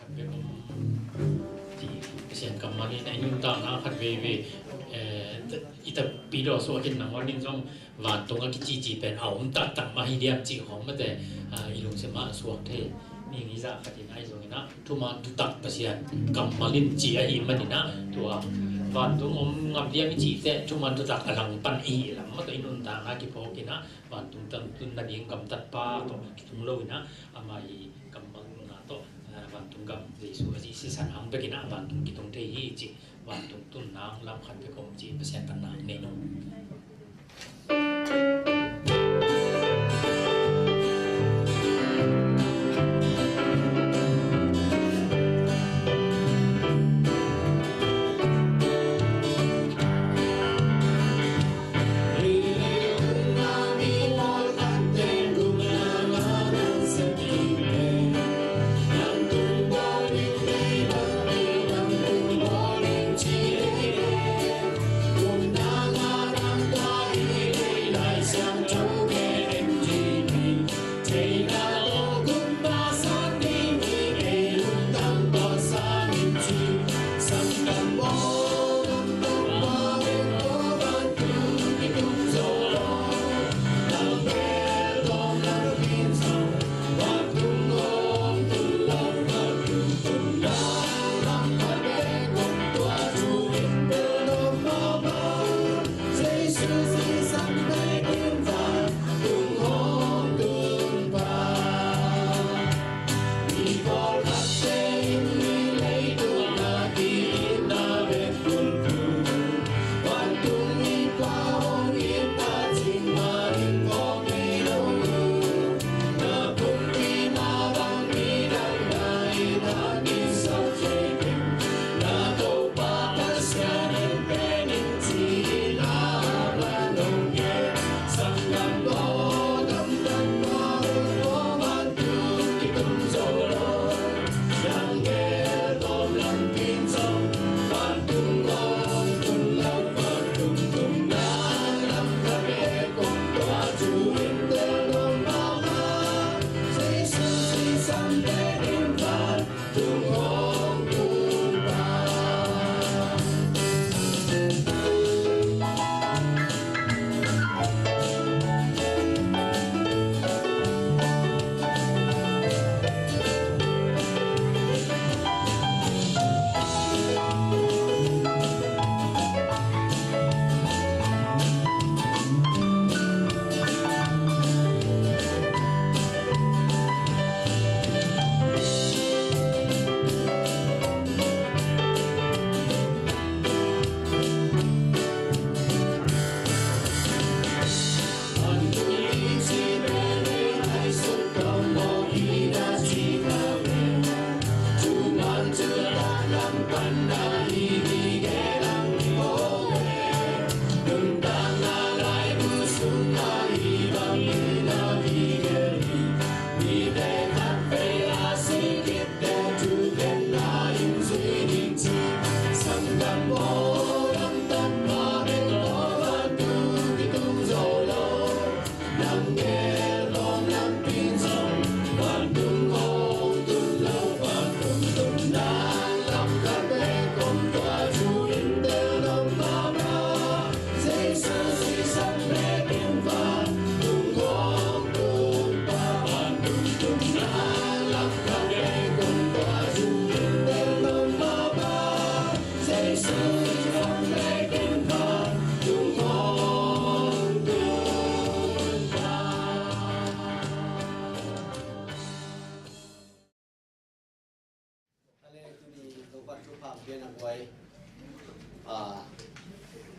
ขัดเวกจีเสียงกำมานี่ในนุ่งตาหน้าขัดเวอีตาปีดอสวกินหนังวันนี้ต้องหวานตรงกับจีเป็นเอาตัดมาให้เดียบจีของมันแต่อีลงเสมาสวกเทนี่งี้จะขัดยังไงตรงนี้นะทุมาตุตักประเสียนกำมาลินจีไอ้มันนี่นะตัวหวานตรงงำเดียบจีแต่ทุมาตุตักอลังปันอีหลังมันก็อีนุ่งตาหน้ากิโปกินนะหวานตรงตันตุนนาดีกำตัดปลาตัวกิตุงโลยนะอามาอีกำมังนาโตวันตุงกำดีสุจีสิสันหังไปกินนะวันตุงกิตุงเทฮีจีวันตุงตุนนางลำขันไปกรมจีประเสียนปันนางเนโน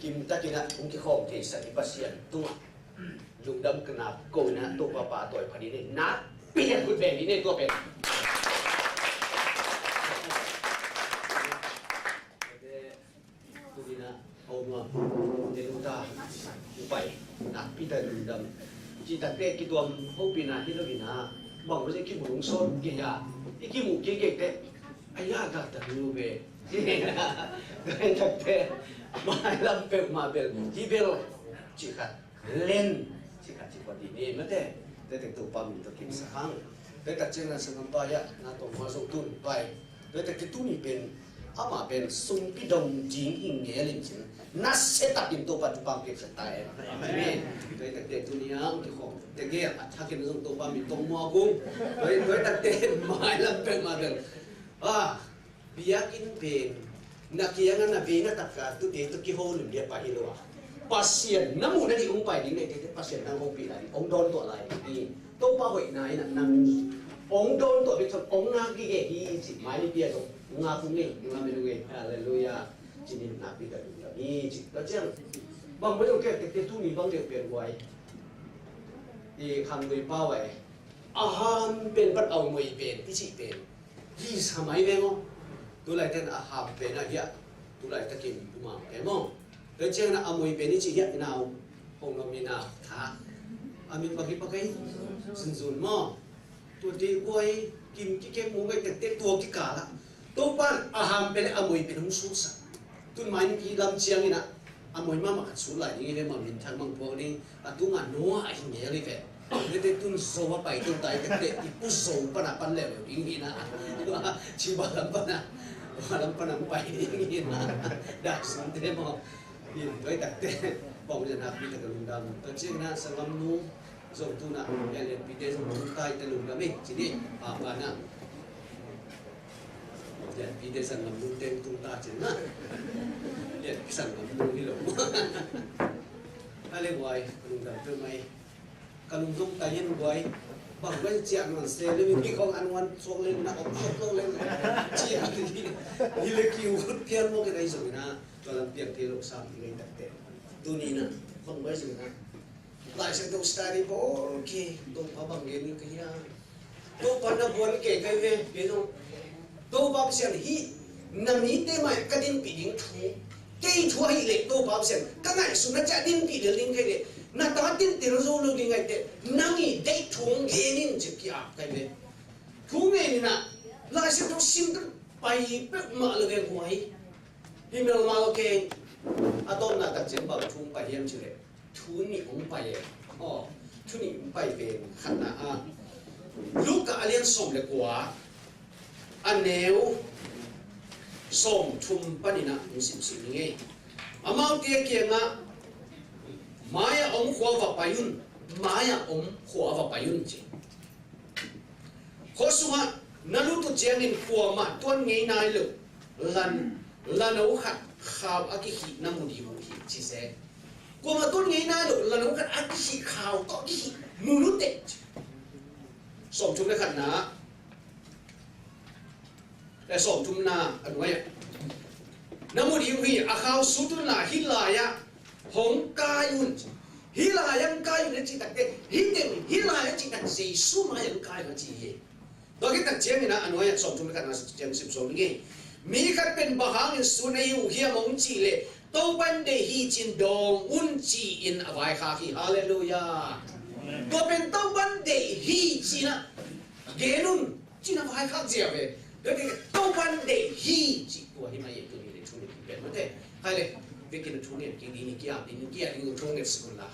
kim ta kina ung ki khom thi sa pasien tu lungdam kana ko na to pa toy phani ne na pian gut be ni ne to pe de tu dina oma de luta upai na pita lungdam chi ta te ki tuam ho pina hi lo bina bang se ki mung so ke ya ki mu ke te aya ga ta lu be cái thực tế mai làm việc mà việc chỉ biết chỉ khát lên chỉ có đi đi mất thế để tụ bám mình tụ kiếm sáng để tất nhiên là sự nắm tay á là tụ hoa sông tuôn tay โดยแต่ที่ตู้นี้เป็นอามาเป็นซุ่มพิดงจิงอิงเงี้ยลิมจินนัสเซตัดอินตัวปัจจุบันเก็บสไตล์นี่โดยแต่เด็กตัวนี้ที่ของเด็กเนี่ยถ้ากินเรื่องตัวปัจจุบันตรงมัวกุ้งโดยแต่เด็กไม่ลำเป็นมาเดินเบียกินเป็นนักเกี่ยงนั้นเบียนักการตุเดตุกี่โฮลุ่มเดียไปฮิโละpasien namu nadi umpai ni ne te pasien nang hopi lari ong don to lai ni to pa hoi nai na nang ong don to bi thon ong na ki ge hi chi mai ni pia to nga ku nge nga me nge hallelujah chi ni na pi ka ni chi ta chang bang bo ke te tu ni bang de pen wai i kham doi pa wai aham pen pat au moi pen ti chi pen hi samai ve mo tu lai ten aham pen na ya tu lai ta kim tu ma ke mo Để cho nên amoi bên chỉ hiện nào hồng ngọc như nào thả amin bagi pakai senjun mo tu di koi kim kike mo ngai tek tu ki kala to pan aham bên amoi bên hung su sa tu mai ni ki lam chiang ina amoi ma ma khat su lai ni le ma min thang mang po ni atu nga no a hin ye le ve le te tun so wa pai tu tai te ipu so pa na pan le ing ina chi ba lam pa na lam pa na pai ing ina da sun te mo Yên với đặc tế bóng dân hạp đi thật lùng đầm Tất chiếc na sang ngâm nụ Dòng tu nạ Hãy lên bí tế dòng lùng tay ta lùng đầm Chỉ đi bà nạ Hãy bí tế sang ngâm nụ tên tung ta chứ nạ Hãy sang ngâm nụ hi lũng Hãy lên ngoài lùng đầm tư mày Cả lùng tung tay nhân ngoài Bằng với chạm ngàn xe lên mình không ăn ngoan xuống lên nạ ống xuống lên Chạm thì lê kiều thiên mô cái này rồi nạ cho làm việc thì lúc sau thì gây đặc tệ tôi nhìn nè không mấy gì nè lại sẽ tôi study bộ ok tôi có bằng nghề như cái kia tôi còn là buồn kể cái về biết không tôi bảo xem hi nằm ní thế mà cái đinh bị dính thú cái thú hay lệ tôi bảo xem cái này xuống nó chạy đinh bị được linh cái này nó ta đinh tiền rồi luôn đi ngay thế năng ý đấy thú nghề nên chỉ kia cái về thú nghề nè lại sẽ tôi xin cái bài bếp mở được cái ngoài Himel malke atom na tak chen ba thung pa hiam chile thu ni ong pa ye thu ni ong pa ve khana a luka alian som le kwa aneu som thum panina sim sim nge amau te ke nga maya ong khwa va payun maya ong khwa va payun chi khosuma nalu tu chengin kwa ma tuan ngei nai lu lan nấu khát khao ác khí năm một điều hi chỉ sẽ qua mà tôi nghĩ nay rồi lan nấu khát ác khí khao có khí mù nút tệ sòng chúng nó khát ná để sòng chúng na anh nói năm một điều hi khao số tu na hi lại ya hong cai un hi lại yang cai un chỉ đặt cái hi lại chỉ đặt gì số mà yang cai mà chỉ vậy đó cái đặc chiến này na anh nói sòng chúng nó khát ná chiến sip sòng nghe mi khát bên bahang in sunai u hiam ong chi le to ban de hi chin dong un chi in avai kha hi hallelujah to bên to ban de hi chi na genun chi na avai kha je ve de to ban de hi chi to hi mai tu ni le chu ni ben ma de hai le ve kin chu ni ki ni ki a ni ki a ni chu ni sikun la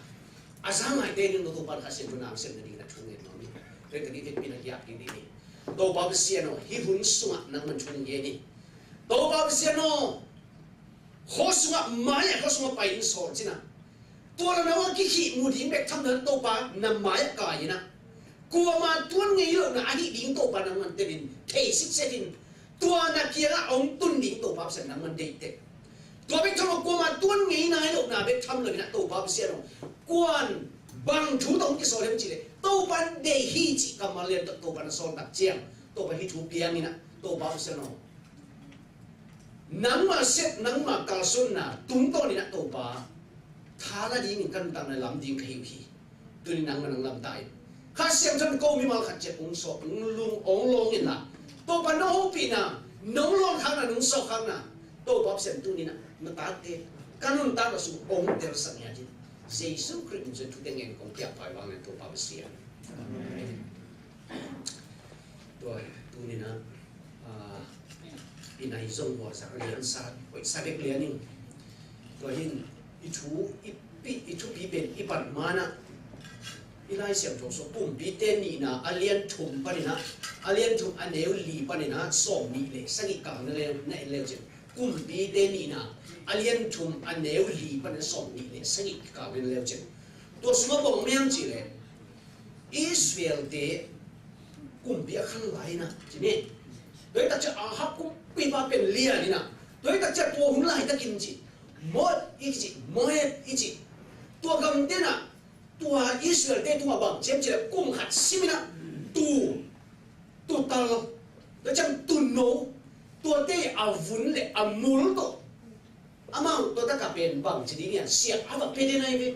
azam ai de ni no to ban kha sen na sen ni na chu ni no ni ve ka ni ve pin ki a ki ni to ba se no hi hun sunga nang man chu ni ni to ba se no khosuma maya khosuma pa in so china to la na ki hi mu ding bek tham na to ba na maya ka ina ko ma tuan ngei lo na hi ding to ba na man terin thei sik setin to na kia la ong tun ding to ba se na man dei te to bek tham ko ma tuan ngei na lo na bek tham lo na to ba se no quan bang thu dong ki so lem chi le to ban de hi chi ka ma le to ba na so tak chiang to ba hi thu piang ina to ba se no nang ma set nang ma kalsun na tung to ni na to pa thala di min kan tang na lam ding khai hi tu ni nang nang lam tai kha sem chan ko mi mal khat che ong so ong lung ong long in na to pa no ho pi na nong long khang na nong so khang na to pa sem tu ni na ma ta te kanun ta su ong ter sang ya ji Jesus Christ je tu tengen kong kia pai wang to pa sia rồi tu ni na inai zong ho sa lian sa oi sa bek lian ning rồi hin i thu pi ben i pan mana ilai siam thong so pum bi te ni na alien thum pani na alien thum aneu li pani na som ni le sangi kang na le chen kum bi te ni na alien thum aneu li pani som ni le sangi kang na le chen to sma bong miam chi le Israel te kum bi khan lai na chi ne doi ta cha ahab kum pi ba pen lia ni na doi ta cha to hun lai ta kin chi mod ichi moed ichi to gam te na tua Israel te tua bang chem che kum khat simina tu tal da cham tu no tua te avun le amul to amang to ta ka pen bang chi ni sia ava pe de nai ve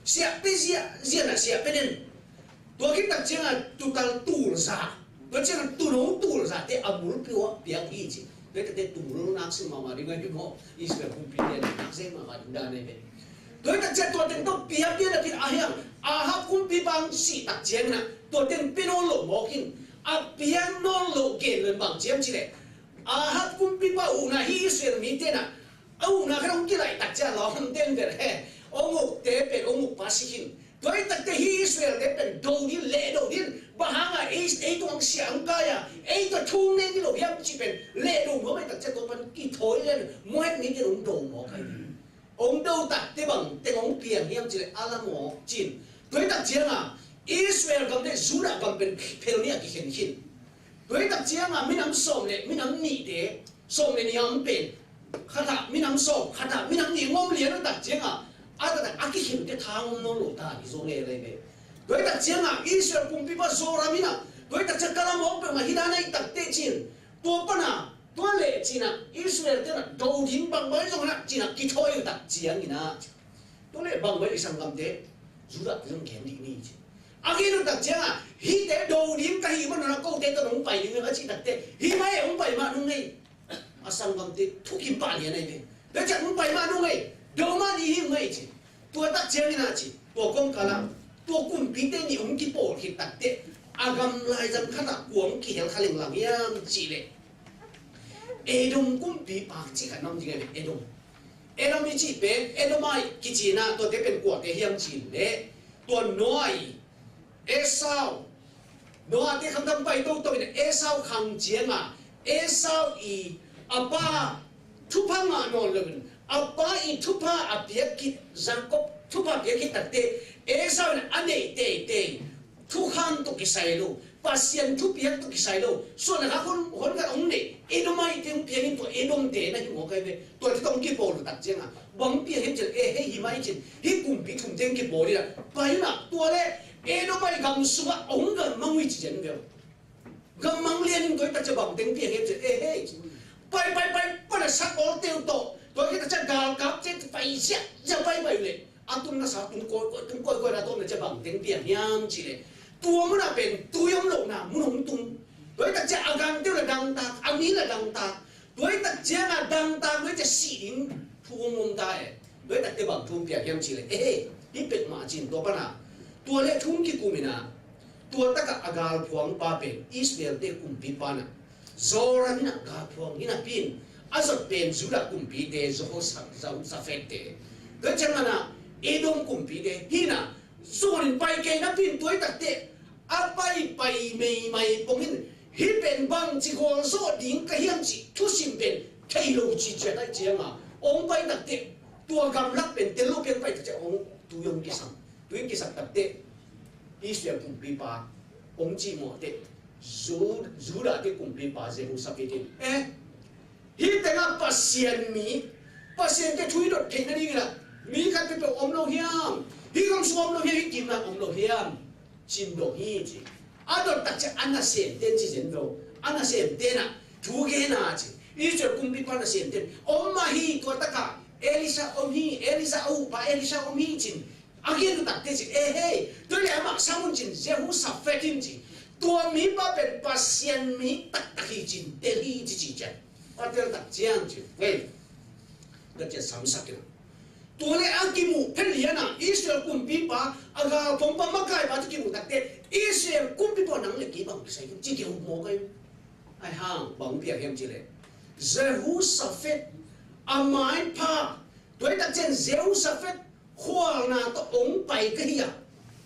sia pe sia na sia pe den tua ki ta chenga tu tal tu sa to chenga tu no tu sa te amul pio piang hi chi te tu no nak sim ma ri ngai pi mo Israel kum pi de nak sim ma da ne ve đối với cácตัวเต็งต้องเปียบเดียร์ที่อาเฮียงอาฮับคุมปีบังสีตักเจียงนะตัวเต็งเป็นโนโลโมกินอาเปียงโนโลเกนเลยบังเจียมจีเลยอาฮับคุมปีบังอูน่าฮิสเวลมีเตนะอูน่าขนมกี่ไรตักเจียหล่อมเต็มเดร์เฮองค์เตเป็นองค์ปัสสิกินโดยตักเตฮิสเวลเตเป็นโดดินเล่โดดินบ้าหางไอ้ตัวเสียงกายไอ้ตัวทุ่งเนี่ยที่เราเพียงจีเป็นเล่โดเพราะไม่ตักเจียตัวมันกี่ถอยเลยมวยมีที่องค์โดโมกันông đâu đặt thế bằng tên ông biển hiểm chỉ là Alamo chín đối tác chiến Israel cầm thế Judah cầm bên Pelonia cái hiện hiện đối tác chiến mình nắm sòng này mình nắm nị thế sòng này nắm bên khata mình nắm sòng khata mình nắm nị ngom liền đối tác chiến đó là cái hiện thế thang nó lộ ta đi rồi này về đối tác chiến Israel cùng bị bắt rồi mình đối tác chiến Alamo bên mà hiện nay tác thế chiến tua panaตัวเล่จีน่ะอิสราเอลเจ้าน่ะดูทิ้งบังไว้ตรงนั้นจีน่ะกิโทยตัดเจียงนี่นะตัวเล่บังไว้สังกัมเตะจุดเรื่องแข็งดีนี่จีอากินุตัดเจียงฮิเตะดูทิ้งกันฮิมันน่ะก็เตะตัวลงไปนี่นะจีตัดเตะฮิไม่ลงไปมาตรงนี้สังกัมเตะทุกขิมปานเนี่ยนะนี่แล้วจะลงไปมาตรงนี้ดูมาดีฮิไม่จีตัวตัดเจียงนี่นะจีตัวกงกะลังตัวกุ่มปีเตนี่องกิโปที่ตัดเตะอากำลายจังขนาดกวงกี่เห็นขลิงหลังยังจีเลยเอดมกุมปีปากจีกันน้องจีกันเอดมมีจีเป็นเอดมไม่กิจีน่ะตัวที่เป็นกวดที่เฮียมจีนเล่ตัวน้อยเอซาวน้อยที่คำทำไปตัวเป็นเอซาวขังเจียงเอซาวอีอาป้าทุพงานอนเลยอาป้าอีทุพาอาเปียกิจังกบทุพาเปียกิตัดเตเอซาวเนี่ยอันนี้เตทุกขันตุกิไซโลpasien tu piang tu kisai lo so na hon ka ong ne edomai teng piang to edom te na hi mo kai ve to ti tong ki po lu tak jenga bang piang hem chen he hi mai chen hi kum pi thum teng ki po ri la pai na to le edomai gam su ba ong ga mang wi chi chen ve gam mang lien ko ta cha bang teng piang hem chen he pai pa na sak ol teu to ki ta cha gal kap chen pai sia ja pai le atun na sa tun ko na to na cha bang teng piang yam chi leตัวมันเป็นตัวยมหลงนะมันหงตุงโดยแต่จะอาการเดียวละดังตาอันนี้ละดังตาโดยแต่จะมาดังตาโดยจะสีลิ้นทุ่งมุมได้โดยแต่จะบังทุ่งเปียกยังชีเลยนี่เป็นหมาจีนตัวปนะตัวเล็กทุ่งกี่กุมินะตัวตะกะอาการพวงปาเป็นอิสราเอลเด็กกุมปีปานะโซรามินะกาพวงนี่นะปินอาจจะเป็นจุดกุมปีเดโซสัฟเฟตเดโดยจังนะเอดมกุมปีเดที่นะส่วนไปเกนับพินตัวตัดเตะอาไปไม่ปงหินฮิเป็นบางจีโกโซดิ้งกระเฮียมจีทุสิมเป็นเทโลจีเจได้เจียงองไปตัดเตะตัวกำลังเป็นเตโลเป็นไปจะองตัวยงกิสังตัดเตะอิสราเอลกุมปีปาองจีโมเตะจูดาเตะกุมปีปาเจรูซาเฟตินฮิแต่งปัสเซียนเตะทุยดดเทนนี่ละมีการเป็นอมโลเฮียมฮิกำสวมโลเฮียกิมนักอมโลเฮียมจิมโลฮีจีอาดอตักจะอันน่ะเสียนเต้นจีเจนโลอันน่ะเสียนเต้นน่ะทุกเกน่ะจีอิสราเอลกุมปีปาน่ะเสียนเต้นอมมาฮีตัวตะกะเอลิซาอมฮีเอลิซาอูปาเอลิซาอมฮีจินอาเกนตักเตจีตัวเลี้ยมาสามุนจินเจหูสับเฟตินจีตัวมีป้าเป็นปัสเซียนมีตักฮีจินเตลีจีจีจันว่าเตลตักเจียงจีก็จะสามสักนะตัวเล็กอากิมูเพลียนะอิสราเอลกุมปีปาอากาผมปะมะกายปาตุกิมูตักเตอิสราเอลกุมปีปานังเล็กกี่บังใส่จีเกี่ยวโมกันไอ้ห่างบังเปียกเฮมจีเลยเจรูซาเฟตอาไม้พาตัวตักเจนเจรูซาเฟตขวางนาตัวองไปก็เฮีย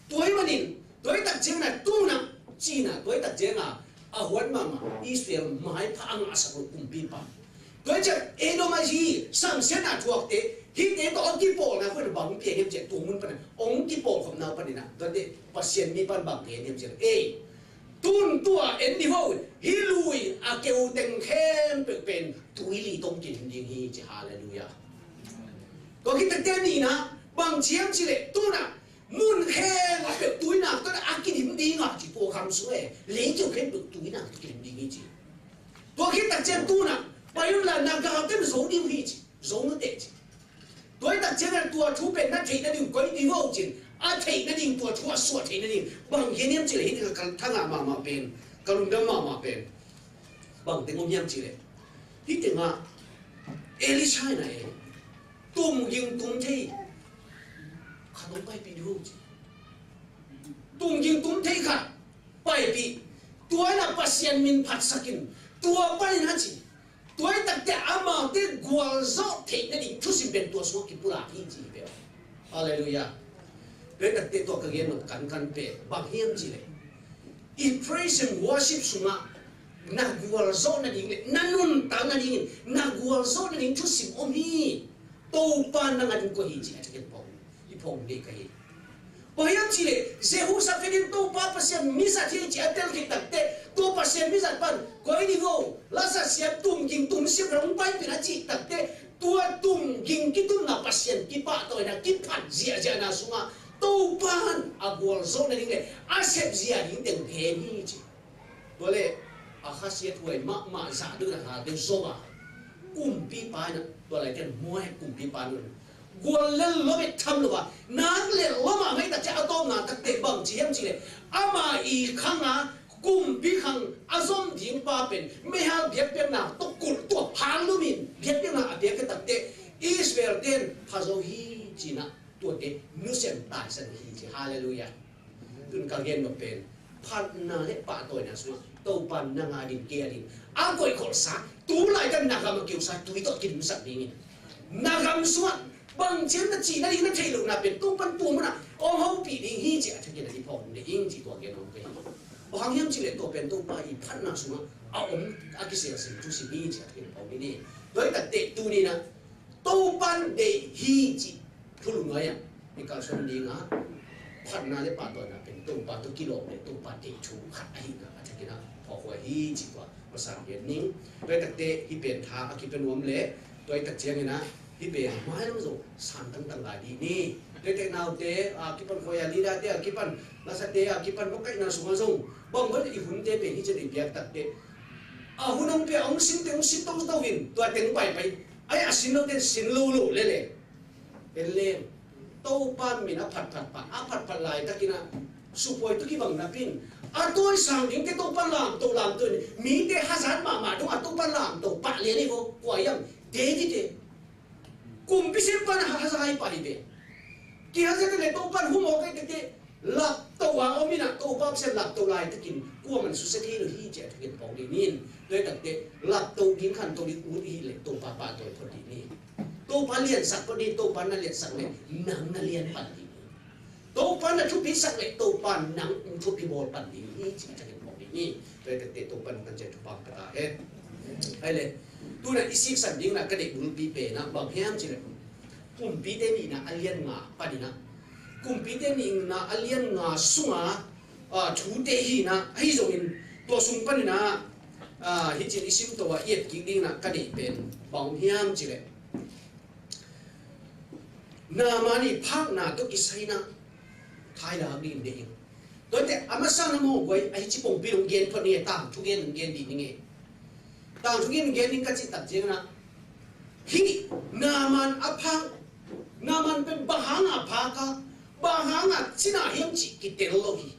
ตัวมันนิน ตัวตัดเจงน่ะตู้น่ะจีน่ะตัวตัดเจงอ่ะอาหวนมังอิสราเอลหมายพังอาศัยกุมปีปะตัวจะเอโดมาจีสังเสนาทวกเตฮิตเอตัวองกิโปนะคนบังเพียงเจ็ดตัวมุนปะองกิโปของนาปะนี่นะตัวเด็กปัสเซียนมีปันบังเพียงเจ็ดตุนตัวเอ็นดิโวฮิลุยอาเกวเต็งเข้มเป็นตุยลีตรงกินยิงฮีจะฮาเลลูยาก็คิดแต่เต็มนี่นะบางเชียงสิเลตุน่ะมุนเข้มเป็นตุยน่ะก็อากินหิมดีงะจีโปคำสวยเลี้ยงจุเข้มเป็นตุยน่ะกินดีงี้จีตัวคิดแต่เจมตุน่ะไปยุ่งละนากาเต็มโซดิวฮีจีโซนเตจีตัวตัดเจมตัวทุเป็นนักเทนนั่นอยู่ก็ดิโวจินอาเทนั่นเองตัวชัวสวดเทนั่นเองบางเฮียมจิเลยที่กันทั้งอามาเป็นกลุ่มเดิมมาเป็นบางแต่งเฮียมจิเลยที่แต่งเอลิชัยน่ะตุ้มยิงตุ้มเทขนมไปปีดูจิตุ้มยิงตุ้มเทค่ะไปปีตัวน่ะปัสยันมินพัดสกินตัวไปนั่นจิตัวตั้งแต่อามาเต็กวาลโซเทนั่นเองทุกสิ่งเป็นตัวสวดกิปุระที่จีเดียวฮาเลลูยาเลยแต่ตัวกระเกียนกันเปะบางเฮียมจีเลยอี praise and worship สุมานักวัวโซนั่นเองเลยนั่นนุ่นตานั่นเองนักวัวโซนั่นเองทุกสิ่งอมฮีโตปานนั่งกันก็ฮีจีอาจจะเก็บพงอีพงเด็กก็ฮีบางเฮียมจีเลยเจ้าสักเพียงโตปาพัศยมิสัตย์จีอาเตลกิตักเตโตพัศยมิสัตย์ปันก็อีดีโวลาสัตย์เสียตุ้มกิงตุ้มเสียร้องไปเป็นอาจีตักเตตัวตุ้มกิงกิตุ้มนับพัศยกิปะตัวนั้นกิพันเสียเจนาสุมาตู้ปานอากัวโซนนี่เลยอาเซฟเซียนี่เต็มเพนี่จีตัวเลยอาคาเซียถวยมาซาดูนะเดี๋ยวโซมากุมปีปานตัวอะไรกันมวยกุมปีปานเลยกัวเล่นล้มไปทำหรือวะนักเล่นล้มมาไม่แต่จะเอาตัวนักเตะบังจีเอ็มจีเลยอามาอีข้างอ่ะกุมปีข้างอาซอมยิงปาเป็นไม่หาเบียดเบียนหนักตกกุลตัวพานลูมินเบียดเบียนหนักเบียดกันตัดเตะอิสราเอลเดนพาโซฮีจีน่ะตัวเด็กนุเซนตายสันฮีจีฮาเลลูยาตุนกางเกนมาเป็นพันนาเล็ปะตัวเนี่ยสุดตัวปันนางาดินเกียดินอากอยขอลซาตัวไหลกันนากามาเกี่ยวซาตัวตัวกินสัตว์นี้นากามสุดบางเช่นนั่นจีนั่นนั่นเทลุนาเป็นตัวปันตัวมันอ่ะโอ้โหปีนี้ฮีจีอาจจะกินอะไรพอเนี่ยอิงจีตัวเกนโอเคบางอย่างจีเลยตัวเป็นตัวไปพันนาสุดเอาอากิเสียสิ่งทุกสิ่งฮีจีอาจจะกินพอนี่โดยแต่เด็กตัวนี้นะตัวปันเดฮีจีพูดง่ายมีการสอนดีนะพันนาเล็ปะตัวนั้นเป็นตัวปลาตัวกิโลเนี่ยตัวปลาเด็กชูขัดไอ้นะอาจจะกินนะพอหัวฮีจีกว่าภาษาเวียดนิ่งโดยแต่เตะที่เป็นทางอากิเป็นวมเละโดยแต่เจียงนะที่เป็นไม้น้ำส่งสารตั้งหลายดีนี่โดยแต่นาวเตะอากิเป็นหัวลีดาเตะอากิเป็นลาสเตะอากิเป็นพวกไก่นาสุมาส่งบางวันอีหุ่นเตะเป็นที่จะได้เบียดตัดเตะหุ่นองเปียองสินเตะองสินต้องตัววินตัวเต็งไปไอ้สินเราเตะสินลูเละเป็นเล่มโตปานมีนะผัดปะผัดลายตะกี้นะสุโขยตะกี้บังนับพินตัวสั่งดิ้งที่โตปานลามตัวนี้มีแต่ฮัสซันมาดูโตปานลามตัวปะเลี้ยนี่พวกกว่ายังเด็ดกุมพิเศษปานฮัสซันไปเด็ดกี่ฮัสซันเลยโตปานหุ่มออกไอ้เด็ดหลับตัวเอามีนะโตปานเส้นหลับตัวลายตะกี้กลัวมันสุดที่เลยที่เจ็ดตะกี้ของดีนี่เลยแต่เด็ดหลับตัวดิ้งขันตัวนี้อุ้ยเลยตัวปาตัวพอดีนี่ตัวปลาเลียนสักพอดีตัวปลานั่นเลียนสักเลยหนังนั่นเลียนปันดีตัวปลานั่นทุบพิสักเลยตัวปลาหนังทุบพิโบลปันดีนี่จริงจะเห็นบอกนี่โดยแต่ตัวปลากันจะทุบปากกระดาษไอ้เลยตัวนั้นอีสิกสันดิ้งนะกระเด็กบุลปีเปนะบางแห่งจริงเลยกุมปีเตนี่นะอเลียนงาปันดีนะกุมปีเตนี่นะอเลียนงาสุงาชูเตหีนะให้ส่งอินตัวสุงปันดีนะฮิจิอิสิมตัวเอียดกิ่งดิ้งนะกระเด็กเป็นบางแห่งจริงเลยนามานี่พักนาตุกิสัยนะไทยลาดินเดียงโดยแต่อามาสานโมกไว้ไอ้จิปงปีลงเกณฑ์คนนี้ต่างทุกเกณฑ์ดีนี่ไงต่างทุกเกณฑ์นี่ก็จิตตัดเจงนะฮีนามันอภังนามันเป็นบาหังอภากะบาหังอ่ะจินาเฮมจิกิเตลโลฮี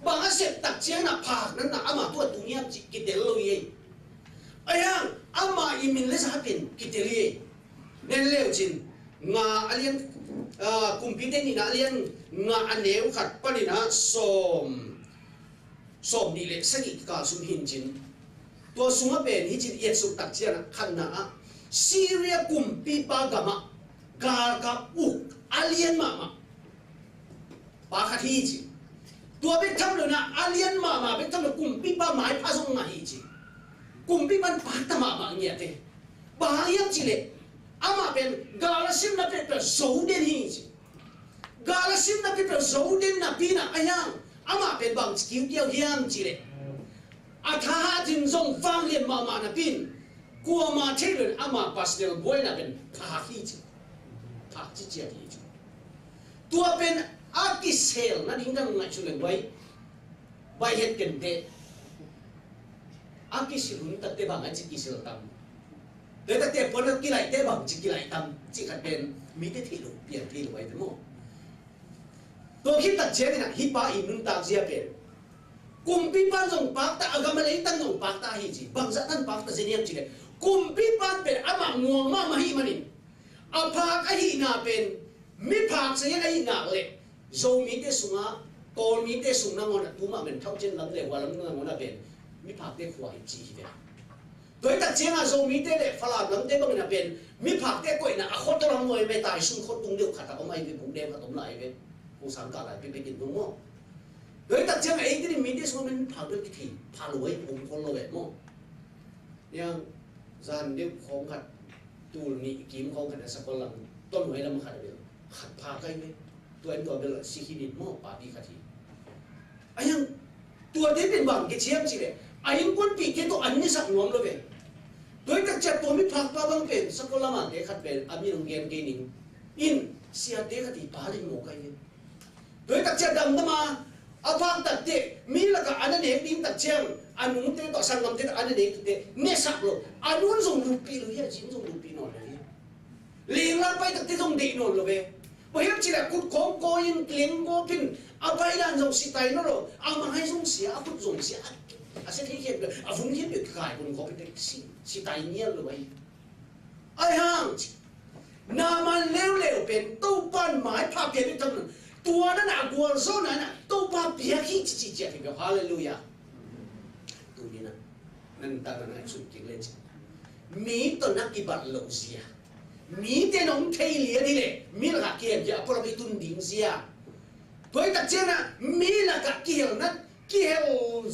บางอาเสพตัดเจงนะภาคนั้นนะอามาตัวตุเนียจิกิเตลโลฮีไอ้ยังอามาอิมินเลสฮาเป็นกิเตลีเนเลวจินงาอเลียนกุมพิเตนี่นะอเลียนงาอันเนวขัดปนินะสมนี่เลยสกิกาสุมหินจินตัวสุมาเป็นฮิจิตเอ็ดสุตักเจียนะขันนะซีเรียกุมปีปากามะกากาอุอเลียนมาปาคาทีจิ ตัวเบ็ดทำเลยนะอาเลียนมาเบ็ดทำเลยกลุ่มปีบ้าหมายพาส่งมาอีกจีกลุ่มปีบ้านปาตมาบางอย่างเตะบางอย่างจีเลยอามาเป็นกาลสิมนับเป็นโซเดนฮีจีกาลสิมนับเป็นโซเดนนับปีน่ะไอ้ยังอามาเป็นบางสกิลเดียวยังจีเลยอาท้าจึงส่งฟังเรียนมานับปีนกัวมาเทเลนอามาปัสเดลบอยนับเป็นพาฮีจีพาจีเจียฮีจีตัวเป็นอากิเซลนั่นยิ่งกันง่ายชุดเลยไว้ใบเห็ดกันเตะอากิเซลหุ่นตัดเตะบางอันจิกิเซลตั้มเดี๋ยวตัดเตะพอนักกีฬาเตะบางจิกิฬาตั้มจิกันเป็นมีแต่ที่ลุเปลี่ยนที่ลุไว้ทั้งหมดตัวคิดตัดเชื่อเนี่ยฮิปาอินุนตากเสียเป็นกลุ่มปีปันส่งปากตาอากามาเลยตั้งส่งปากตาฮิจิบางสัตว์ตั้งปากตาเสียเนี่ยจิเลยกลุ่มปีปันเป็นอามางัวมาฮิมันนี่อาภากอหินาเป็นมิภากเสียอหินาเลยโซมีเตสุงะตอนมีเตสุงนังวันตัวมันเป็นเท่าเช่นลำเลียว่าลำนังวันเป็นมิภากเตขวายจีเดียโดยตัดเชียงอาโซมีเตเล่ฝรั่งลำเตบางเป็นมิภากเตก้อยนะคนตัวลำมวยไม่ตายสุ่มคนตรงเดียวขัดเอาไม่เป็นผมเดมขัดตรงไหนเป็นผู้สังกัดอะไรเป็นกินตรงมั้งโดยตัดเชียงเองที่มีเตสุงมันภากด้วยที่พาลอยผมคนละแบบมั้งยังจานเดียวของขัดตูนี่กิมของขัดสักคนละต้นไม้ลำขัดเดียวขัดพาใกล้ไหมตัวตัวเป็นสิขินิดมอปาดีขัดทีไอ้ยังตัวเด็กเป็นบางกิเชียมสิเลยไอ้ยังคนปีกตัวอันนี้สักหน่วงเลยเว้ยโดยตัดจากตัวมีพักปาบางเป็นสักคนละมันเด็กขัดเป็นอามีนงเกมเกนิงอินเสียเด็กขัดที่ปาลิโมกันเลยโดยตัดจากดังมาอาพังตัดเด็กมีละก็อันนั้นเด็กดิ้งตัดเชียงอันนู้นเด็กต่อสังคมเด็กอันนั้นเด็กเด็กเนี่ยสักโลอันนู้นส่งลูกปีเลยยังจิ้มส่งลูกปีนอนเลยเลี้ยงแล้วไปตัดที่ส่งเด็กนอนเลยเว้ยพอเห็นจีละคุดของโกยินเกลียงโกพินเอาไปด้านส่งสิตายนั่นหรอเอามาให้ส่งเสียเอาคุดส่งเสียอาเสียที่เห็นเลยเอาฟุ้งเห็นเด็กขายคนเขาเป็นสิตายเนี่ยเลยไอ้ห่างนามันเร็วเป็นตู้ปั้นหมายภาพเปลี่ยนไปทั้งนั้นตัวนั้นน่ะกัวโซนั้นน่ะตู้ปั้นเปียกขี้จีเจียที่แบบฮาเลลูยาตัวนี้นะนั่นตาหน้าสุดจริงเลยมีตัวนักกิบัตรโลเซียมีแต่น้องเทเลียนี่แหละมีละกัเกี่ยวจะพอเราไปตุนดิ่งเสียตัวตัดเจนะมีละกัเกี่ยวนั้นเกี่ยว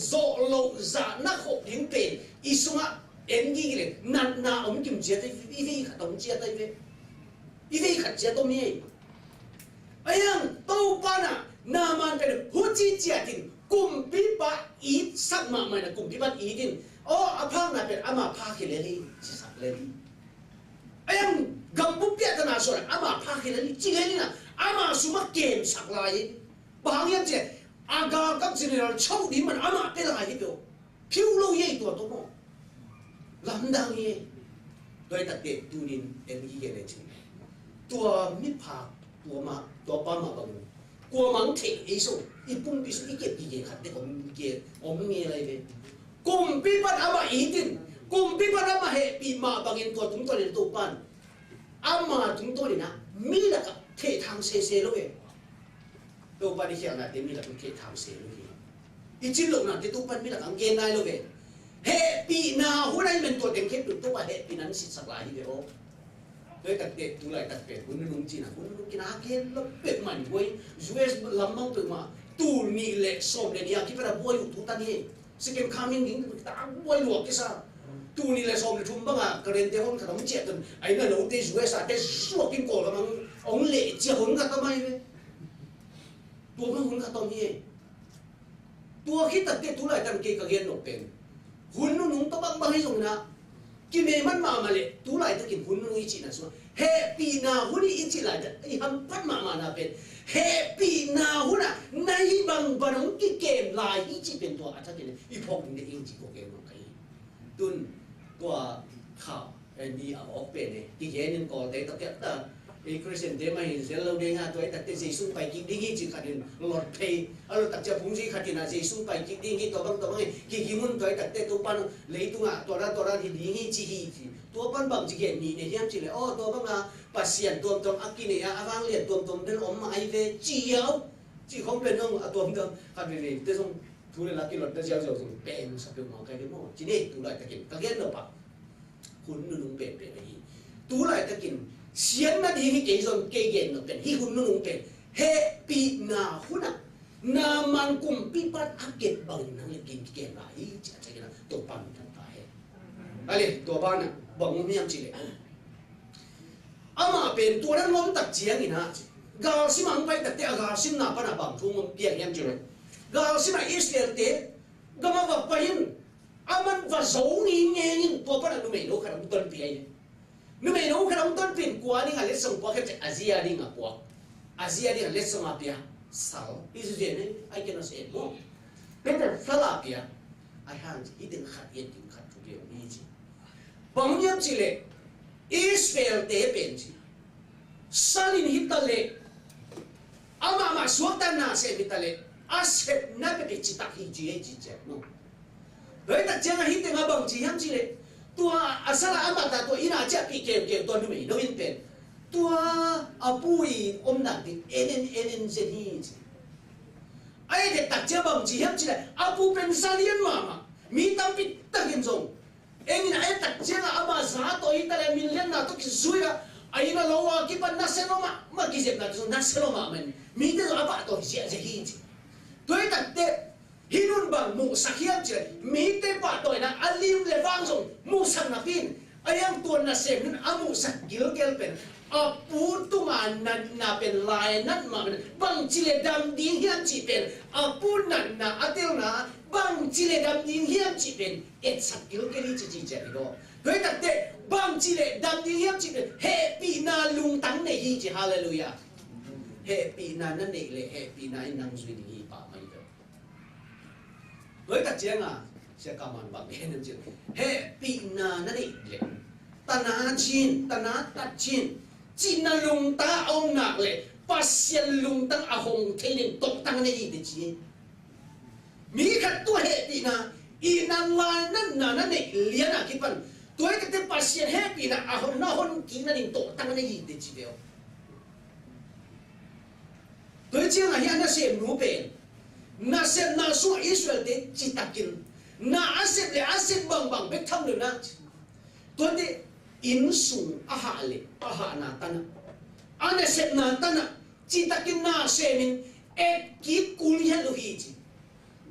โซโลซานักหกดิ่งเป็นอิสุงะเอ็นกี้เลยนันนาอมกิมเจียได้อีเวขัดอมเจียได้เวอีเวขัดเจียตัวมีไอ้ยังตู้ปานะนามันเป็นหัวจีเจียดินกุมปิปะอีสักมาไม่นะกุมปิปะอีดินอ๋ออภังน่ะเป็นอามาพาคิเลลีสักเลลีไอ้ยังgambu piat tanah sore, ama pakai lagi, cile ni na, ama semua game saklai, bahagian je, agak agak general cau di mana, ama pelai itu, piulo ye itu atau mo, lamdang ye, doi tak dek tunin energi ye leceh, tua mipak, tua ma, tua pama bangun, tua mangte iso, ipung bisu iket iket kat dek om ye lagi, kumpi pan ama idin, kumpi pan ama happy ma bangin tua tunggu ni tupan. อามาถึงตัวนี้นะมีละกับเททางเซเลยตัวปฏิเสธนะเดี๋ยวมีละกับเททางเซเลยอีจิโลนะเดี๋ยวตัวปันมีละกับเกณฑ์นายเลยเฮปีนาหัวใจเป็นตัวเด็กเข็มตัวว่าเฮปีนั้นสิสักหลายเดียวโดยตัดเด็กตัวไหลตัดเป็ดคุณนุ่งจีน่ะคุณนุ่งกินอาเกณฑ์แล้วเป็ดมันบวยยูเอสลำมังตัวมาตูนี่เล็กส้มเลยเนี่ยที่เป็นบวยอยู่ทุกตานี่สกิมคามิงดิ้งตาบวยหลวกกี่ซาตูนี่เลยส่งเลยทุ่มบ้างอ่ะกระเด็นเตะคนขนมเจี๊ยบจนไอ้นั่นเราเตะสวยสัตว์เตะสวกกินโกะแล้วมันองเละเจี๊ยบหุ่นกันทำไมเว้ยตัวมันหุ่นกันตรงนี้ตัวคิดตัดเตะตัวไหนตั้งเกย์กับเกย์หนกเป็นหุ่นนุ่งตัวบ้างบ้างให้ส่งนะกินเมมันมาเลยตัวไหนตั้งกินหุ่นนุ่งอีจีน่ะส่วนเฮปีนาหุ่นอีจีไหลแต่ไอ้ฮัมพัดมาน่ะเป็นเฮปีนาหุ่นอ่ะในบางบางกิเกมลายอีจีเป็นตัวอาจจะกินอีพวกนี้เองจีโกเกมมันใครตุนตัวข่าวไอ้นี่เอาออกเป็นเลยที่เห็นนั่นก็แต่ตั้งแต่ไอ้คริสเตียนเดมาเห็นเสร็จเราเด้งอ่ะตัวไอ้ตั้งแต่เจสุไปกินดิ้งจีขัดดินหลอดเพย์เอาตั้งแต่พุ่งจีขัดดินอ่ะเจสุไปกินดิ้งตัวบางกินมุนตัวไอ้ตั้งแต่ตัวปันเลยตัวนั้นที่ดิ้งจีตัวปันบางจีเห็นนี่เนี่ยยังจีเลยอ๋อตัวบางอ่ะปัสเซียนตัวอักกินเนี่ยอ่ะบางเรียนตัวเดินออกมาไอ้เวจีเอาจีของเป็นน้องตัวขัดดินเดี๋ยวส่งทุเรศลักกี้หลอดเดี๋ยวจะส่งเป็นสับเปลือกหมอใครได้มั้งจีนี่ตัวไหนตะกินตะเกียนหรอปะคุณนุ่งเป็นอะไรตัวไหนตะกินเสียงนั่นที่เกี่ยวกับเกี่ยวกับเป็นที่คุณนุ่งเป็นเฮปีนาหุ่นน่ะ na man kum pipat akit bang nang lekin ken lai cha cha na to pan tan ta he ale to ban na bang mi am chi le ama pen to ran lom tak chiang ina gal sim ang pai tak te gal sim na pa na bang thung mom piang yam chi le gal sim na Israel te gama va pain aman va zo ni nge ni to pa na nu me no kha mu ton pi ai nu me no kha mu ton pin kwa ni nga le song pa kha Asia ni nga kwa Asia ni le song apia sal Israel ai kena se mo better salapia ai han idin khat yen tin khat tu ge ni ji bang yam chi le Israel te pen chi salin hitale ama ma suatan na se hitale asep na pe chi tak hi ji ji je no doi ta chang hi te nga bang chi yam chi le tua asala ama ta to ina cha pi ke ke to nu me no in pen tua apui om na ti enen je ni ai de tak cha bang chi yam chi le apu pen salian mama mi tam pi tak in zong engin ai tak cha ama za to itale min len na to ki zuira ai na lowa ki pan na seloma ma ki je na seloma men mi te apa to si je hi doi tak te hinun bang mu sakhiam chi mi te pa to na alim le wang zong mu sang na pin ayang tuan na sem nun amu sak gil gel pen apu tu man na pen lai nan ma bang chile dam ding hiam chi pen apu nan na atel na bang chile dam ding hiam chi pen et sak gil gel chi je do doi tak te bang chile dam ding hiam chi pen happy na lung tang ne hi chi hallelujah happy na nan ne le happy na nang zui ni pa mai do doi tak chiang à sẽ cảm ơn bạn nghe nên chuyện happy na nan ne le tana chin tana tat chin chin na lung ta ông nạc lệ pasien lung tang ahong thế nên tộc tăng này gì để chi mi khát tua hệ bị na inan la nan na nan này liền à cái phần tuổi cái pasien happy na ahong na hon kỹ na nên tộc tăng này gì để chi béo tuổi chiang à hiện na xem nụ bền na xem na su Israel để chi takin na asep le asep bang bang bek tham được na tuổi để in sung aha le aha na tana ane set na tana chi takin na semin et ki kulian lo hi chi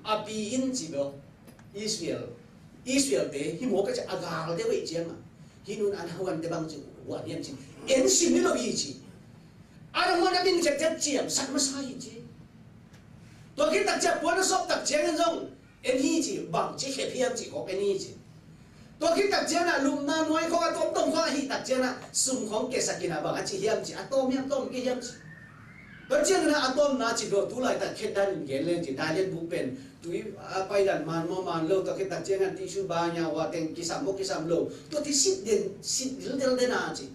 abi in chi bo Israel te hi mo ka cha agal de wei chiang hinun an hawan de bang chi wa niam chi en sim ni lo hi chi ara mo na bin cha cha chiam sat ma sai chi to ki tak cha po na sop tak chiang en jong en hi chi bang chi khe phiam chi ko en hi chi to khi tak chena lum na noi kho atom tom kho hi tak chena sum khong ke sakina ba chi hiam chi atom hiam tom ke hiam chi to chena atom na chi do tu lai ta khet dan gen len chi da len bu pen tui pai dan man mo man lo to khi tak chena ti su ba nya wa teng ki sam mo ki sam lo to ti sit dil den na chi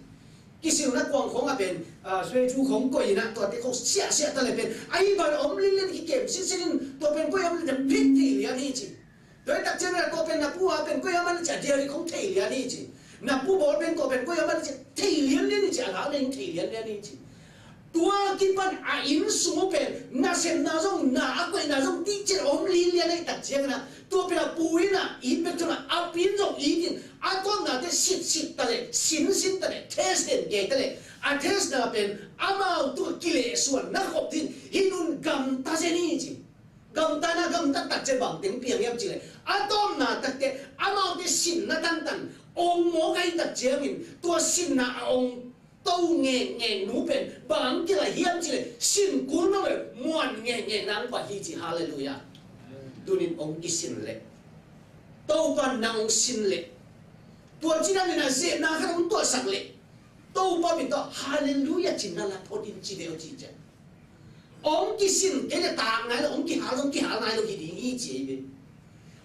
ki siu na kwang khong a pen sui chu khong ko ina to ti kho sia ta le pen ai ba om len ki kem sin to pen ko yam le pit ti ya ni chi doi tak chen na ko pen na pu a pen ko yaman cha dia ri không thei lia ni chi na pu bol pen ko pen ko yaman cha thei lian ni chi ala len thei lian ni chi tua ki pan a in su pen na sem na zong na a ko na zong ti che om li lia nei tak chen na to pen a pu ina i pe tu na a pin zong i din a ko na de sit ta le sin ta le test den ge ta le a test na pen amao tu ki le suan na khop din hinun gam ta se ni chi gam ta tak che bang tiếng piang yam chi le atom na tak te amao de sin na tan ong mo kai tak che min tua sin na ong tâu nghe nú pen bang ki la hiam chi le sin ku no le muan nghe nang pa hi chi hallelujah tunin ong ki sin le tâu pan nang sin le tua chi na ze na ka ong tua sak le tâu pa min to hallelujah chin na la podin chi deo chi che ông ki sin cái là tàng này là ông ki hal này là ki ding hi chi bi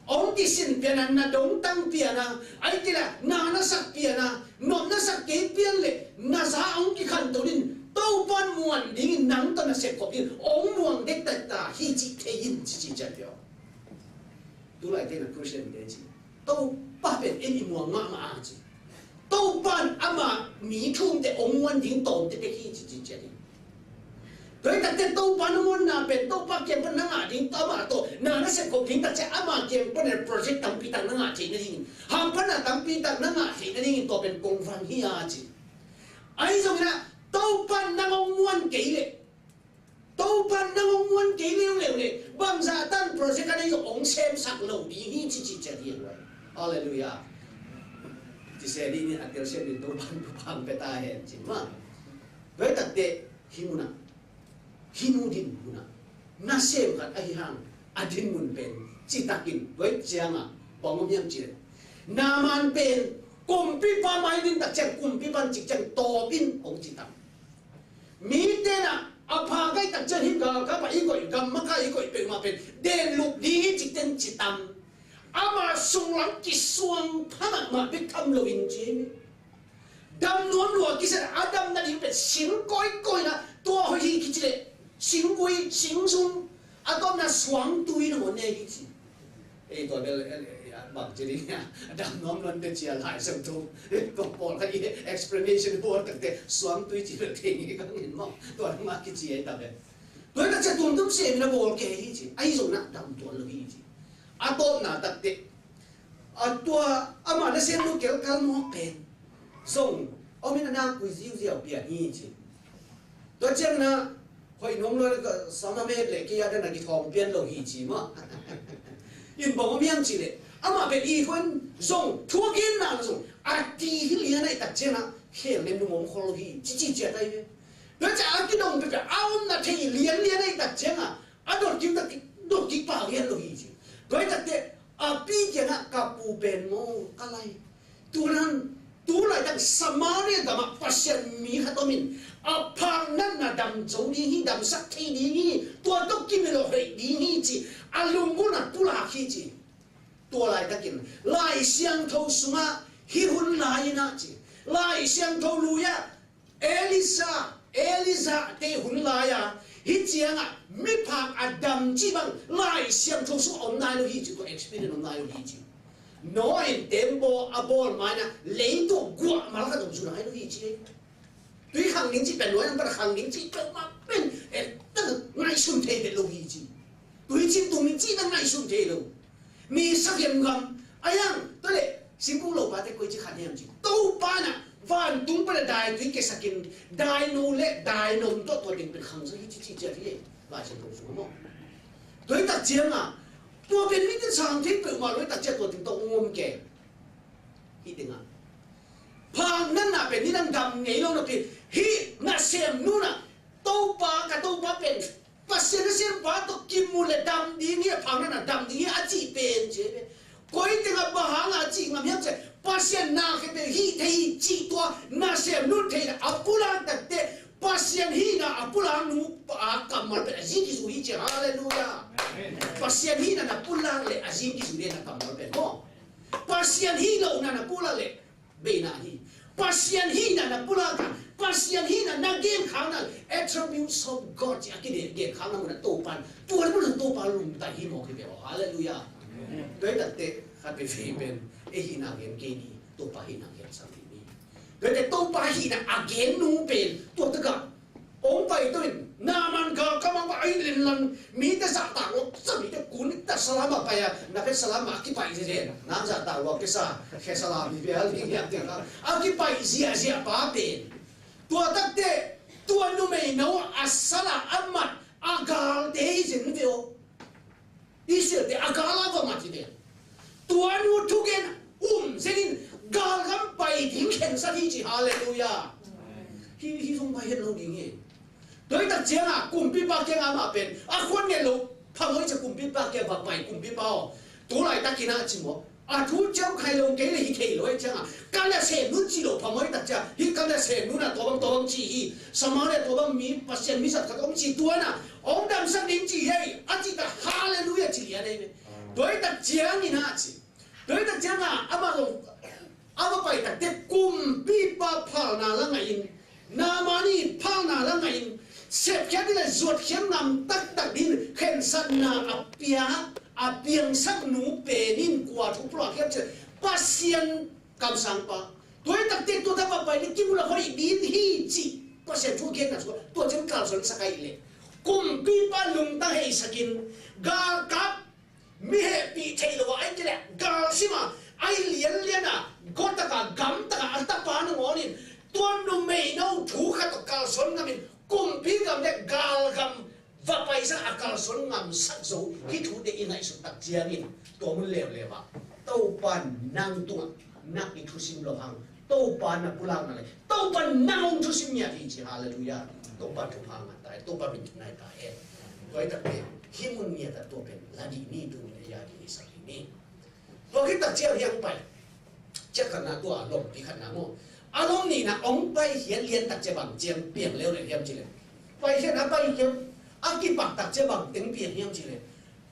ông ki sin pian na dong tang pian na ai ki la na sak pian na no na sak ke pian le na sa ông ki khan to din tâu pan muan ding nang to na se ko din ông muang dek ta hi chi the yin chi cha bio tu lại tên là Christian de chi tâu pa pen en muang ma chi tâu pan ama mi thum de ông muan ding to de hi chi cha di doi tak te tau pa namon na pen tau pa kem pan nga ding ta ma to na se ko ding ta cha ama kem pan project tam pi tang nga chi na ding ham pan na tam pi tang nga chi na ding to pen kong fan hi a chi ai zo na tau pan na ngong muan ke le tàu pan năng ông muốn kỹ liêu liều này bằng giả tan project cái này rồi ông xem sạc lầu đi hi chỉ chết hiện rồi hallelujah chỉ xe đi ni atel xem đi tàu pan phang beta hen chỉ mà với đặc biệt himuna hinudin muna na xem khát ai hang adin mun pen chỉ takin với chiang à bong ông nhang chỉ naman pen kumpi pa mai din tak chang kumpi pan chik chang to bin ông chỉ tam mi te na apa kai tak chen him ka pa i koi gam ma ka i koi pe ma pen den luk di chik ten chỉ tam ama sung lang ki suang phama ma be tham lo in chi dam nuam lo ki sa adam na li pe sing koi na to ho hi ki chile sing koi sing sung atom na suang tui no ne ki chi e to bel bằng chỉ đi nha, đam nóm luôn để chia lại sang thùng, còn bỏ cái explanation của tất cả xoắn tuy chỉ được thì những cái nhìn mong, toàn mà cái gì ấy tập đấy, tôi đã sẽ tuân thủ xem nó bỏ cái gì chứ, ai dùng nát đam tuân được gì chứ, atom na tất cả, tua, mà nó xem nó kéo cao nó bền, dùng, ông mình đang quý diệu diệu biển gì chứ, tôi chẳng na, hồi nông luôn cái sáu năm hết lệ kia đây là cái thòng biển lồng gì chứ mà, in bỏ miếng chỉ đấy. Ama be I hun zong thua gen na zong ati hi lian ai tak chena khel nem nu mom khol hi chi che tai be do cha aki dong be aum na thei lian ai tak chena ador kim tak do ki pa lian lo hi chi do tak te api chena ka pu ben mo kalai tu lai tak samare dama pasien mi khatomin apang nan na dam zo ni hi dam sak thei ni hi to tok kim lo hei ni hi chi alungu na tu la hi chi tua lại ta kinh lại xiang thâu suma hi hun lại na chi lại xiang thâu luya Elisa te hun lại à hi chiang à mi phang Adam chi bang lại xiang thâu su ông nai lo hi chi có experience ông nai lo hi chi nói tempo abol mai na lấy to gua mà cái đồng su nai lo hi chi tuy khang ning chi ben nói nó khang ning chi cơ mà ben tự ngay xuân thế để lo hi chi tuy chi tung chi đang ngay xuân thế lo mi sắc hiểm ngầm ai ăn tôi lệ xin cũng lâu ba thế quay chỉ khát hiểm chứ đâu ba nè van tung ba đại tuy cái sakin đại nô lệ đại nôm tốt tôi địnhเป็นkhang giới chỉ chết đi lại sẽ không xuống mà tôi đặt chiang à tôi bên mình cái sang thế tự mà tôi đặt chiang tôi định tôi ôm kề hi tiếng à phangนั่นน่ะเป็นนี่นั่นดำไงเราน่ะเป็นhiน่ะเสียมนู่นน่ะđâu baเป็นpasien pasien ba to kimule dam di ni phang na dam di a chi pen che koi te ga ba ha nga chi ngam yam che pasien na ke be hi thei chi to na se nu thei apula tak te pasien hi na apula nu a kamal be ji ki su hi che hallelujah pasien hi na pula le a ji ki su le na kamal be no pasien hi lo na pula le be na hi pasien hi na pula ka pasien hi na game khang na attributes of God chi akide game khang na mun to pan tuan mun to pan lum ta hi mo ke be hallelujah doi ta te khat be fi ben e hi na game ke ni to pa hi na game sa ni doi te to pa hi na again nu ben to ta ka ông pai tôi naman ka kamang ba ai len lan mi ta sa ta lo sa mi ta kun ta salama pa ya na pe salama ki pai je na sa ta lo ke sa ke salam bi al ni ya te ka a ki pai zia pa ben tua tak te tua nu me no asala amat agal te jin veo isi te agala va mati de tua nu tu gen senin gal gam pai ding khen sa hi chi hallelujah hi song pai hen lo ding e đối đặc chiến à cùng biết bao cái mà bên khuôn nghe lục phăng hơi cho cùng biết bao cái vật mày cùng biết bao tú lại ta kia na chỉ mo thú cháu khai lông cái này thì lối chứ à cái là xe nút chỉ đồ phăng hơi đặc chiến hi cái là xe nút là tổ băng chỉ hi sao mà tổ băng mi pasien mi sát các ông chỉ tua na ông đam sang đến chỉ hay chỉ ta hallelujah chỉ là đây đối đặc chiến ni na chỉ đối đặc chiến à mà rồi mà phải đặc chiến cùng biết bao phăng na là ngày namani phăng na là ngày sếp kia là ruột khiếm nằm tắc din khen sân na apiang sắc nụ bể nín quả thục loa khiếp chứ pasien cầm sang pa tôi tắc tiết tôi thắp vào bài đi kim là hỏi đi hi chi pasien thu kia là tôi chân cao sơn sa cái lệ cùng pi pa lung ta hay sakin ga kap mi he pi thei lo ai cái ga sima ai liên à có ta cả gắm ta cả ta pa nó ngon tuan nu mei nâu thu khát cao sơn ngắm cùng pi gam le gal gam สักอากาศสนงามสักโซที่ถูเด็กยังไงสุดตักเจียงินตัวมันเลวเลยวะเต้าปันนางตัวนักอิทุสิมโลหังเต้าปันนักกุลางอะไรเต้าปันนางทุสิมเนี่ยที่จีฮาเลลูยาเต้าปันถูกพังอันตายเต้าปันเป็นนายตายตัวไอ้ตักเป็นที่มันเนี่ยแต่ตัวเป็นลาดีนี่ตัวเนี่ยยาดีสักนี่ตัวที่ตักเจียยังไปเจ้าขนาดตัวลมที่ขนาดโม่อารมณ์นี่นะองไปเขียนเรียนตักเจียบังเจียมเปลี่ยนเร็วเลยเยี่ยมจีเลยไปเขียนไปเขียนอากิปักตักเจียบังถึงเปลี่ยนเยี่ยมจีเลย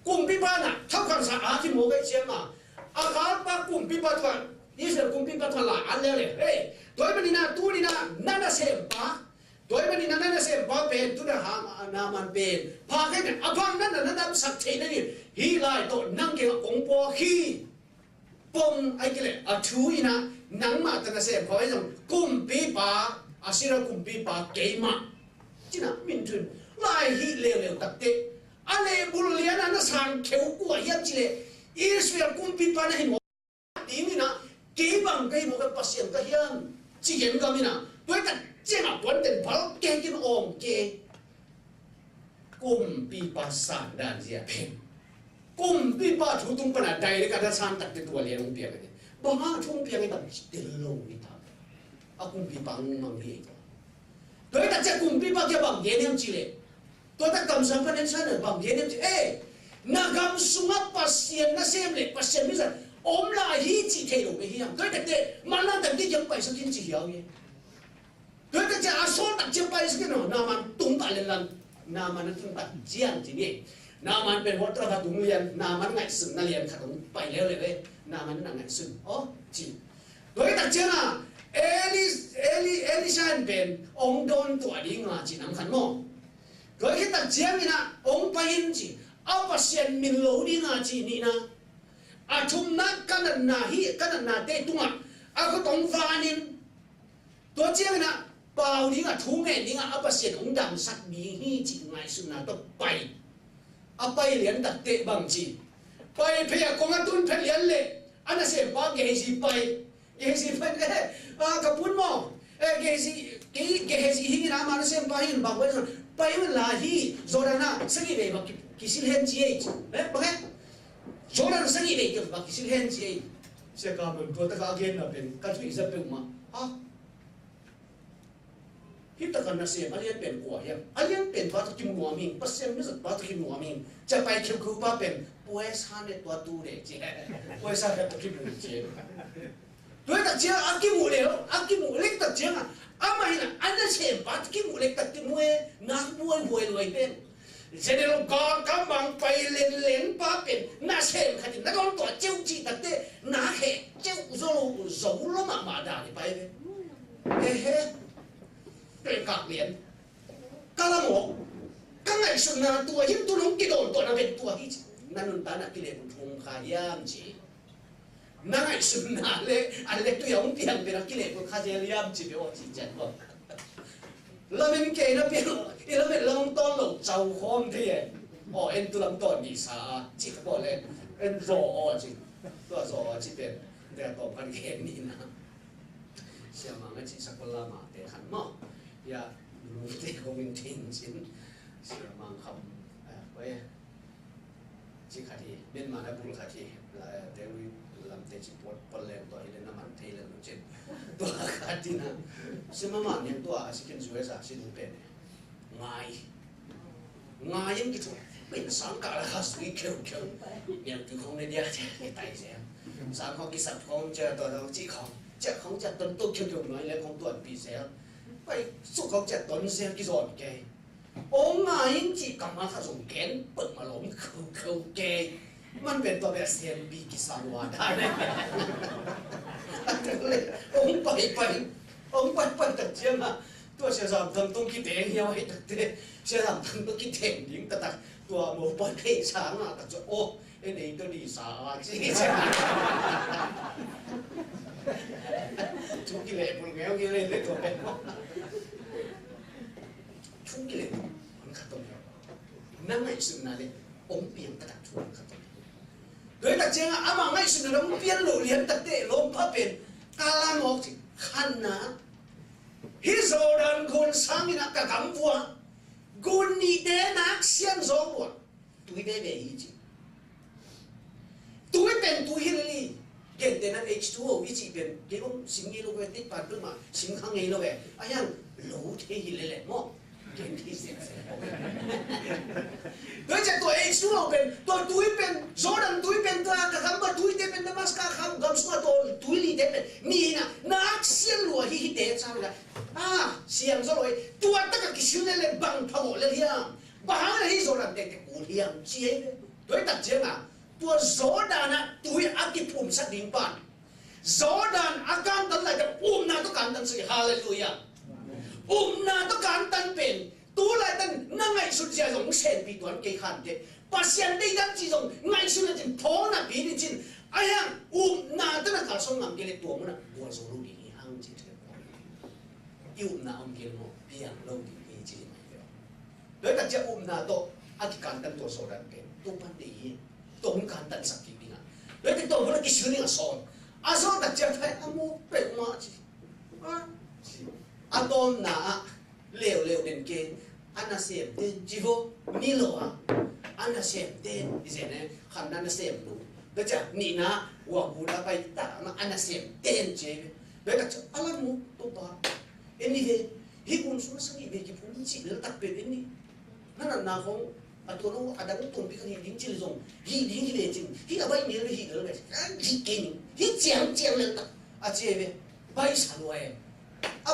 กลุ่มพิพานะถ้าความสะอาดที่โมกเชียมาอาคารปากลุ่มพิพาทวันนี่เสกลุ่มพิพาทวันละอันแล้วเลยเฮ้ยตัวมันนี่นะตัวนี่นะนั่นน่ะเสียปะตัวมันนี่นะนั่นน่ะเสียปะเป็นตัวน่ะหานามันเป็นพาแค่เนี่ยอภังนั่นน่ะนั่นสักทีนั่นนี่ฮีไลตัวนั่งเกี่ยวกับองค์ปอขี้ปมไอ้กี่เลยอ่ะชูอีนะนั่งมาแต่น่ะเสียพอไอ้ตรงกลุ่มพิพาอาศิระกลุ่มพิพาเกย์มาจีน่ะมินทุนไล่ฮีเร็วๆตักเตะอะไรบุญเลี้ยงนั่นสังเขียวกว่ายังจีเลยอิสราเอลกุมพิพานะเห็นหมดดีมินะเกี่บังเกี่ยมกับปัสยังก็ยังจีเห็นก็มินะด้วยกันเจ้ามาวันเดินพอเกี่ยกินองเกี่ยกุมพิพาสันดานเสียเพ่งกุมพิพาถูกตุ้งปนัดใจเลยกันถ้าสันตัดตัวเลี้ยงเปียกเลยบ้าทุ่งเปียกไอ้แบบเดินลงนี่ทำอากุมพิพามังเลี้ยด้วยกันเจ้ากุมพิพาเกี่ยบังเยี่ยมจีเลยตัวตะกำสัมพันธ์ฉันเนี่ยบางอย่างเนี่ยนักกำสุนัขปัสยานนั่นเสียมเลยปัสยานมิสันอมลาฮีจีเทโลไปเฮียตัวแต่มันนั่งแต่ที่ยังไปสักทีจีเหี่ยวเนี่ยตัวแต่จะอาโซตักจะไปสักทีโน่นามันตุ้งตาเลลันนามันนั่งตุ้งตาเจียนจีเนี่ยนามันเป็นวัตถุตุ้งเลียนนามันไงสึ่งนั่นเลียนขัดตุ้งไปแล้วเลยนามันนั่งไงสึ่งอ๋อจีตัวแต่เจ้าน่ะเอลิชันเป็นองค์โดนตัวดิ้งอ่ะจีนั่งขันโม่ก็คิดตั้งเจียมินะองค์ไปยินจีเอาปัสยานมินโลดีงาจีนี่นะอาชุมนักกันนาฮีกันนาเตตุงอ่ะอาก็ต้องฟานินตัวเจียมินะเปล่าดีงาทุ่งเงินดีงาเอาปัสยานองค์ดำสักมีฮีจีไงสุนัขต้องไปเอาไปเรียนตัดเตะบางจีไปพยากรณ์ตุนเพลียนเลยอันนั้นเสียบ้าเกจิไปเกจิไปกับปุ่นหม้อเกจิฮีนะมันเสียไปหินบางวันไปมันลาฮีโซดานะสักกี่เดือนบักกิสิลเฮนจีเอ๊ะบักเอ๊ะโซดานะสักกี่เดือนบักกิสิลเฮนจีเสียการมันตัวตะการเงินน่ะเป็นการช่วยจะเป็นมาฮะฮิตตะกันน่ะเสียอะไรเป็นกว่ายังอะไรเป็นวัตถุกิมหัวมิงปัสเซนไม่สักวัตถุกิมหัวมิงจะไปคิวคูป้าเป็นป่วยสานในตัวตู้เด็กจีป่วยสานในตัวกิมหัวจีด้วยแต่เจ้าอากิมูเลวอากิมูเล็กแต่เจ้าอามาหินะอันนั้นเสียบัตรกิมูเล็กแต่กิมวยนักบวยรวยเป็นเสด็จลงกองกำบังไปเล่นป้าเป็นน่าเสียขัดนักองตัวเจ้าจีตัดเตะน่าเหเจ้าโซโลมาด่าไปเลยเฮ้เป็นกักเลียนกะละหมกกังไงสุนัขตัวยิ่งตัวน้องกิโดนตัวนั้นเป็นตัวที่นั่นนุ่นตาหนักกิเลสทุ่งขายามจีนั่งไอ้สุนัขเลยอันเล็กตัวยังเพียงเป็นกิเลสขายามจีเป็นว่าจีจันบอกแล้วเป็นเกย์นะเป็นแล้วเป็นลำต้นหลงเจ้าคอมที่อ๋อเอ็นตัวลำต้นนี่สาจีก็บอกเลยเอ็นรอจีตัวรอจีเป็นเดี๋ยวต่อกันเกย์นี่นะเชื่อมาไม่จีสักคนละมาเตะขันมั้งอย่ารู้เตะคงจริงสิเชื่อมาคำไว้จีขัดทีเป็นมาแล้วบุรุษขัดทีเดี๋ยวลำเตะจีปวดปนแรงตัวเห็นน้ำมันเทเลยนุ่งเจ็บตัวขัดทีนะเชื่อมาเนี่ยตัวสิกินสวยสักสิดูเป็นง่ายยังกี่ตัวเป็นสังกัดข้าสุยเขียวเนี่ยคือของในเดียร์จะตายเสียสังของกิสับของเจอตัวเราจีของเจ้าของจะต้นตัวเขียวๆหน่อยแล้วของตัวปีเสียไปสุขของจะต้นเสียกี่ส่วนแกองง่ายยังจีกำมาข้าส่งแกนเปิดมาหลงเขาแกมันเป็นตัวแบบเสียนปีกิสังวาได้เลยองไปตัดเจียงอ่ะตัวเสียสามทำต้องคิดเองเหี้ยให้ตัดเตะเสียสามทำต้องคิดเองดิ้งตัดตัวโมบายเพย์ช้างอ่ะตัดจะโอ้ไอ้นี่ตัวดีสาจีใช่ไหมทุกกิเลสปุ่นแง่กิเลสเลยตัวเป็นว่าทุกกิเลสมันขัดตรงนี้นั่งไงสุดนั่นเลยองเปลี่ยนตัดทุกขัดตรงนี้โดยตัดเจียงอ่ะมาไงสุดนั่นองเปลี่ยนโลเลียนตัดเตะลมพับเป็นกาลามอกสิขันนะฮิโซดันคนสังอินักกำวัว gun ni de nak sian zo wa tui de be hi chi tui pen tui hi gen de na H2O i chi pen ke om sing ni lo ke ti pa tu ma sing khang ei lo ke ayang lo the hi le le mo gen ti se đối với tôi H2O pen tôi tui pen Jordan tui pen ta ka kham ba tui te pen da mas ka kham gam sma tôi tui li te pen ni na nak sian lo hi de cha la siang zo loi tua ta ka kisu le bang pha mo le hiam ba ha le hi Jordan te ke ku hiam chi ai đối tập che ma tua Jordan na tui a ki phum sa ding ban Jordan akam tan lai ka na to kan tan si hallelujah na to kan tan pen tu lại tân năng ngày xuất gia giống sen bị đoán cây khăn thế, bà sen đây đang chỉ giống ngày xuất là chỉ phó là bị đi chín, ai hang na tân là cả số ngầm cái này tuồng mà buồn số lúc đi hang chỉ thế, na ông kia mà biang lâu đi chỉ mà đấy tại sao na to anh can tân to số đàn bên, tu pan đi, tu không can tân sắc kỳ bình à, đấy thì tu vẫn là cái suy nghĩ là son, son tại sao phải amu bẹt mà chỉ, tôn na leo đến kia anh xem tên chỉ vô ni lo anh xem tên như thế này khăn anh xem đủ đó chứ ni na qua bù đã bay ta mà anh xem tên chứ đấy là anh làm mu tốt ba em như thế hi cũng xuống sang đi về cái phun chỉ là đặc biệt em đi nó là nào không tôi nó đang tuần bị cái gì chỉ là dùng hi về chứ hi là bay nhiều hi là hi kinh hi chèn lên chứ về bay sao rồi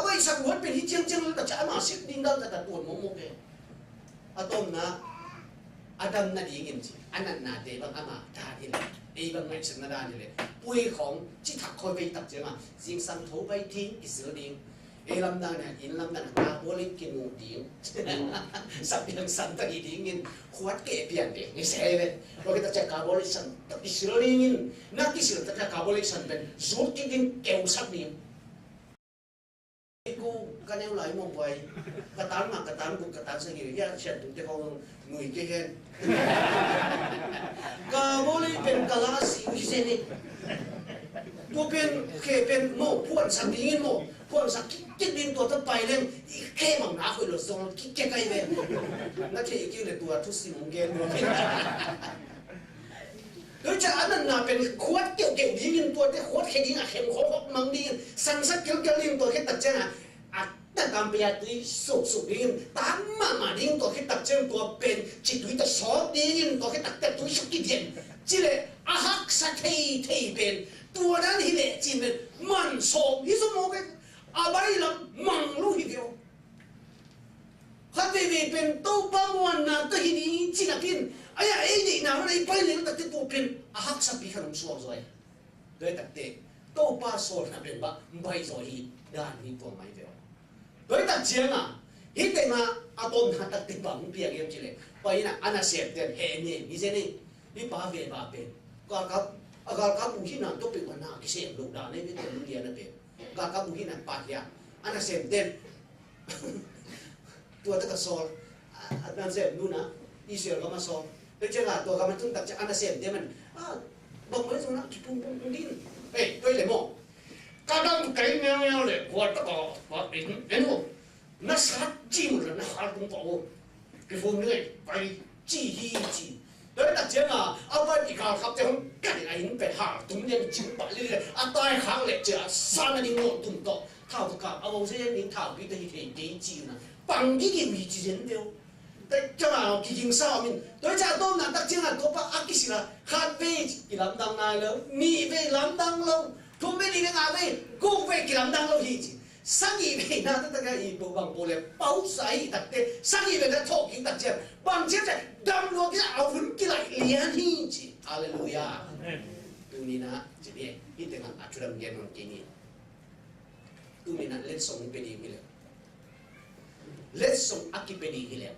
bây giờ muốn bên hi chèn là chả mà xếp đi đâu là tuần một cái atom na Adam na di ngin chi anan na de bang ama ta di le e bang ngai sing na da ni le pui khong chi thak khoi bei tak je ma jing sang tho bai thi i sir ding e lam da na in lam da na bo le kin mu ding sap yang san ta i ding in khuat ke pian de ni se le lo ke ta cha ka bo le san ta i sir ding in na ki sir ta ka bo le san ben zot ki ding keu sak ding cô cái nêu lại một vài cái tán cũng cái tán sẽ nhiều ra sẽ tụi cái con người kia hen cả bố đi bên cả lá xíu gì này tôi bên khe bên mồ buồn sẵn đi in mồ buồn sẵn cái bên tôi tập bài lên khe bằng ná khơi lột xong cái cây về nó khe kêu là tôi thu xì mông ghen rồi đối với anh là bên khuất kiểu đi in tôi cái khuất khe đi à khem khó mang đi sẵn sắc kiểu liên tôi cái tập chân ta cầm bây giờ tôi sụp đi tám mà đi tôi cái tập chân tôi bên chỉ tôi ta xóa đi tôi cái tập tôi sụp cái tiền chỉ là hắc sa thầy bên tôi đã đi lệ chỉ là mặn sổ đi số một cái bây là mặn luôn đi theo khát về bên tôi bao muôn là tôi đi chỉ là bên ấy gì nào đây bây giờ tôi tôi bên hắc sa bị không xóa rồi đấy tập tệ tôi ba xóa là bên bây giờ đi đàn đi tôi máy về đối tác chiến hiện tại mà atom hạt tắc tinh bằng bia game chỉ lệ bây giờ anh xem tiền hệ nhỉ như thế này đi ba về các bùi hin nào tôi bị quan nào cái xem lục đàn này biết tiền tiền là tiền các bùi hin nào bạc ya anh xem tiền tôi tất cả số anh xem luôn á Israel có mà số đấy chứ là tôi có mà chúng ta anh xem tiền mình bằng mấy số nó chỉ bung đi tôi lấy một các đồng cái nhau để qua tất cả và đến một nó sát chim rồi nó hạt cũng có cái vùng này phải chỉ đấy là chuyện bây bị cả khắp trong cái này phải hạ tụng nhân chính bản lên tai kháng lệ chả sang đi ngộ tụng to thảo cả ông sẽ đến thảo cái thì chỉ là bằng cái vị trí đến đâu đấy cho nào kỳ kinh sao mình đối với tôi là đặc trưng là có ba ác cái là khát về cái làm đăng này lớn mì về làm đăng lâu không biết đi đến nào về cũng về cái làm đăng lâu gì sáng ý về na tất cả ý bộ bằng bộ lệ báo sai đặc tệ sáng ý về nó thọ kinh đặc trưng bằng chiếc này đâm luôn cái áo phun cái lại liền hi chỉ hallelujah tu ni na chỉ biết ít tiếng anh áp dụng gen một cái gì tu ni na let's song pe đi cái let's song akipedi cái này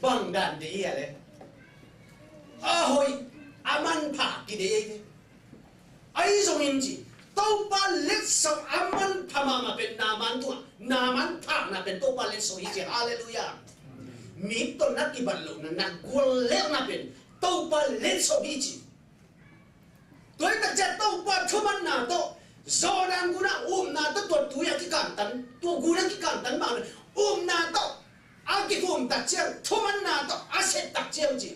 bằng đàn đấy à đấy hồi aman phá cái đấy ấy giống như gì tàu ba let's song aman phá mà bên naman phá na bên tàu ba let's song gì hallelujah mít to nát cái bản luận na quên lẽ na bên tàu ba let's song gì tôi ta chết tàu ba thua man na to do đang cú na na to tuột túi cái cản tấn tuột cú na cái cản tấn mà na to ác chiang thuman na to aset tak chiang ji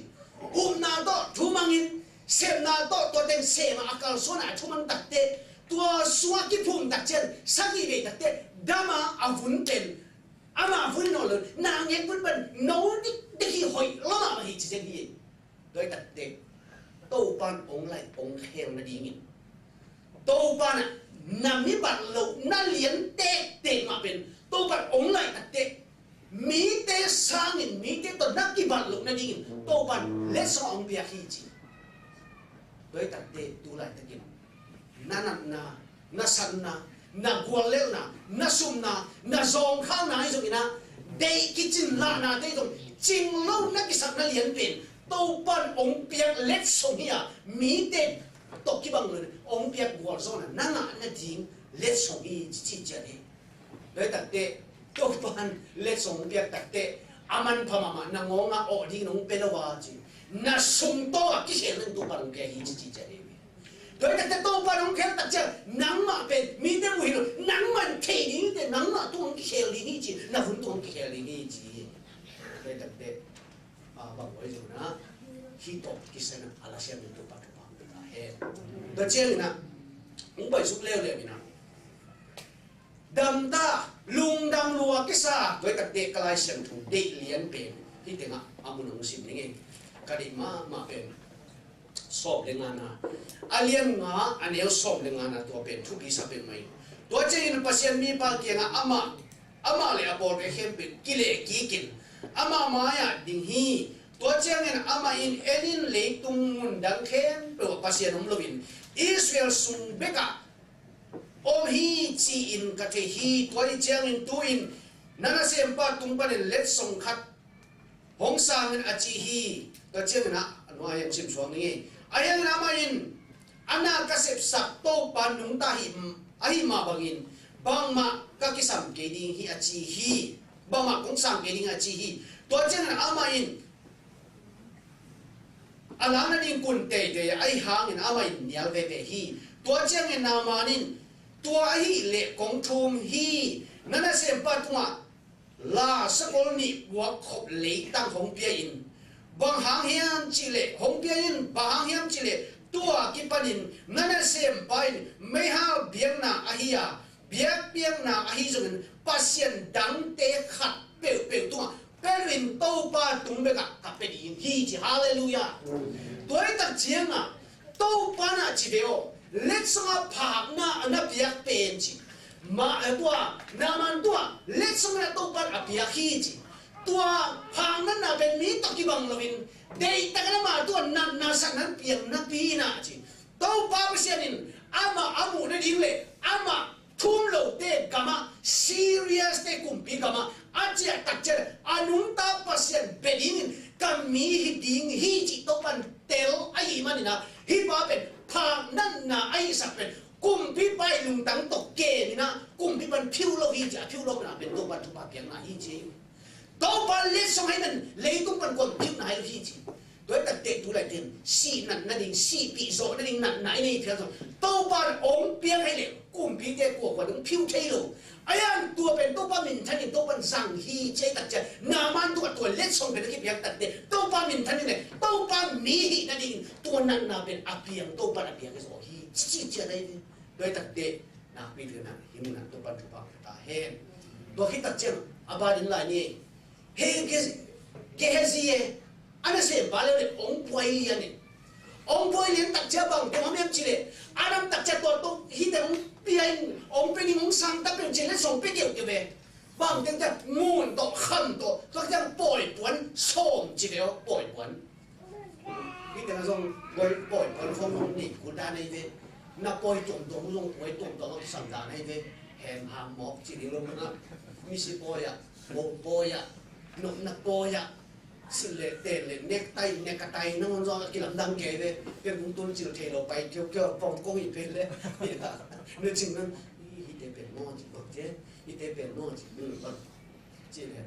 na to thumangin sem na to teng sem akal so na thuman tak te tua suwa ki phum tak chiang sagi ve tak te dama avun ten ama avun no lo na nge pun ban no dik hi hoi lo ma hi chi chen hi doi tak te to pan ong lai ong khem na dingin to pan na mi bat lo na lien te ma pen to pan ong lai tak te mi te sangin mi te to nak ki bat lo na dingin to pan le so ong bia hi chi doi tak te tu lai takin na san na gwal le na sum na zong khao na zo ina dei kitchen la na te to ching lo na ki sak na lien pen to pan ong piak let song hia mi te to ki bang lo ong piak gwal zo na na ding let song hi chi cha ni doi tak te to pan let song piak tak te aman phamama na ngonga o di nong pelawa ji na sum to ki sel to pan ke hi chi cha ni doi tak te to pan ong khem tak cha nang ma pe mi te wi lo nang man the ni te nang ma to ong ki sel ni ji na hun to ong ki sel ni ji doi tak te bang wai zo na hi to ki sen ala siam to pa ta he da chen na ong bai suk leo le mi na dam da lung dam lua ki sa doi tak te kalai siam thu de lian pe hi te nga amun ong sim ni kadi ma pe sop le nga na alien nga anel sop le nga na to pe thu ki sa pe mai to chen pasien mi pa ki nga ama le abol ke hem pe ki le ki kin ama maya ding hi to chen ama in enin le tung mun dang khem to pasien um lovin Israel sung beka om hi chi in ka the hi toi chen in tu in nana sem pa tung pa le let song khat hong sang a chi hi to chen na no ayam sim suang ni ayang nama in ana kasep sak to panung tahim ahi ma bangin bang ma ka kisam ke ding hi achi hi bang ma kong sang ke ding achi hi to chen ama in alam na ding kun te ai hang in ama in nial ve ve hi to chen in nama nin to hi le kong thum hi nana sem pa tunga la sakol ni wa khop le tang hong pia in bang hang hiam chile hong pia in bang hang hiam chile tua ki panin nana sem pain me ha biang na ahia biang na ahi zong pasien dang te khat pe tua pelwin to pa tung be ka pe di hi ji hallelujah toi tak chiang a to pa na chi deo let song pa na biak pen chi ma tua na man tua let song na to pa a biak hi chi tua phang nan na ben mi to ki bang lovin dei ta kana ma tua na sak nan piang na pi na chi to pa pasianin ama amu na ding le ama thum lo te kama serious te kumpi kama aja tak che anung ta pasian bedin kami hiding hi chi to pan tel ai manina hi pa ben phang nan na ai sak ben kumpi pai lung tang to ke ni na kumpi pan phiu lo hi ja phiu lo na ben to pan thu pa piang na hi chi to pa le song hai nan le tung pan kon phiu na hi hi chi đối đặc tệ tu lại tiền si nặng na đình si bị rõ na đình nặng nãy này theo rồi tàu ban ống biếng hay lệ cùng bị tệ của và đúng phiêu thay rồi ai ăn tua bên tàu ban mình thân thì tàu ban rằng hi chơi đặc chất nam an tua lết xong bên cái biếng đặc tệ tàu ban mình thân này tàu ban mỹ hi na đình tua nặng na bên áp biếng tàu ban áp biếng cái rồi hi chi chơi đây đối đặc tệ na bị thế nào hi mình tàu ban tàu ban ta hen đôi khi đặc chất aba đến lại nè hen cái gì ana se balele ong poi yani ong poi len tak cha bang to mem chile adam tak cha to hi te ong pian ong pe ni ong sang ta pe chile song pe ke be bang ten ta mun to khan to jang poi puan som chile poi puan hi te na song poi puan phong ni ku da nei ve na poi tom to long poi tom to sang da nei ve hem ham mok chile lo na mi si poi ya mo poi ya no na poi ya xin lệ tiền lệ nét tay nó ngon do cái làm đăng kề đấy cái cũng tôi chịu thề đầu bay kêu vòng cô bị bên đấy nên chừng nó y tế biển ngon chỉ bậc thế y tế biển ngon chỉ được bậc chỉ là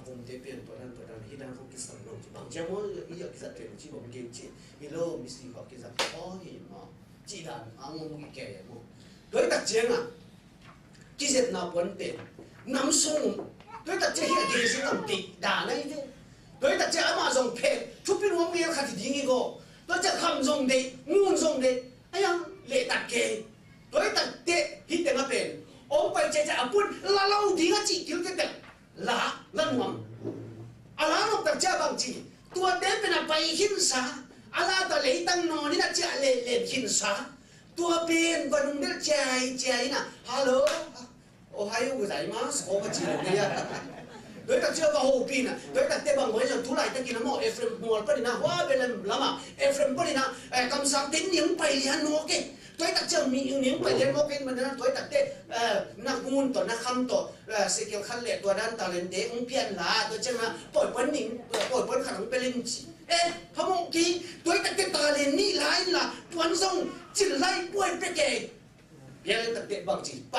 vùng tế biển tôi đang khi đang không cái sản lượng chỉ bằng chém mỗi ý cái giật tiền chỉ bằng kiếm chỉ hello Missy có cái giật khó thì mà chỉ là ông cái kẻ mà đối đặc chiến à cái giật nào vấn đề nắm sung đối đặc chiến hiện thì sẽ làm tịt đà này thế โดยแต่จะมาส่งเพจทุกปีน้องเมียขัดดิ้งอีกก็โดยจะคำส่งเด็กงูส่งเด็กไอ้ยังเละตัดเกยโดยตัดเตะฮิตแต่มาเป็นองไปจะปุ่นละเล่าดีก็จีคิวจะเด็กละละหน่วงอะไรนกตัดเจ้าบางจีตัวเด็กเป็นอะไรหินสาอะไรแต่เลยตั้งนอนนี่นะจะเล่นหินสาตัวเป็นวันนึงเด็กใจนะฮัลโหลโอ้ยกูใจมาสโอ้มาจีเนี่ยโดยตัดเจ้าว่าโฮปีนะโดยตัดเตะบางวันจะทุเรศตะกี้นะมั่วเอฟเอ็มมัวปะนี่นะว่าเป็นลำมาเอฟเอ็มปะนี่นะคำสั่งทิ้งยังไปเรียนโนเกโดยตัดเจ้ามียังไปเรียนโนเกมันนะโดยตัดเตะนักมูลต่อนักคำต่อเสียงขันเละตัวด้านตาเลนเตะองเพียนลาโดยจะมาปล่อยปั้นหนิงปล่อยปั้นขนมไปเล่นพะมงกีโดยตัดเตะตาเลนนี่ไล่ละวันส่งจินไล่ป่วยไปเกยเพียงตัดเตะบางจีไป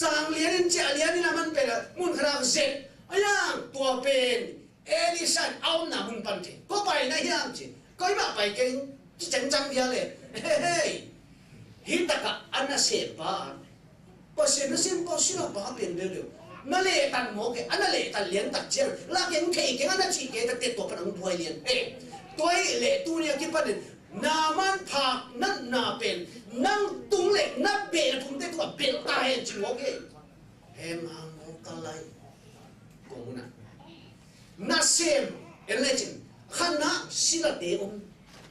สร้างเลี้ยนเจ้าเลี้ยนนี่นะมันเป็นมูลขนาดเสร็จไอ้ยังตัวเป็นเอลิสันเอาหน้ามุนปันทีก็ไปนะยังจีก็ไม่ไปเก่งจังเดียวเลยเฮ้ยฮิตกะอันนั้นเสพบ้าก็เสพนั่นเสพก็สิละบ้าเป็นเร็วๆนั่นเลยตันโมกอันนั้นเลยตันเลี้ยนตัดเจ้าลากเก่งเก่งอันนั้นชีเก่งตัดเตะตัวพนังบวยเลี้ยนตัวเละตัวเนี่ยคิดว่าเนี่ยนามันผักนั่นนาเป็นนั่งตุ้งเล็กนับเบลทุ่มเตะตัวเป็นตายจริงโอเคเฮมาโมกอะไรกูนะนาเซมเอเลจินขันนะศิลาเดอุน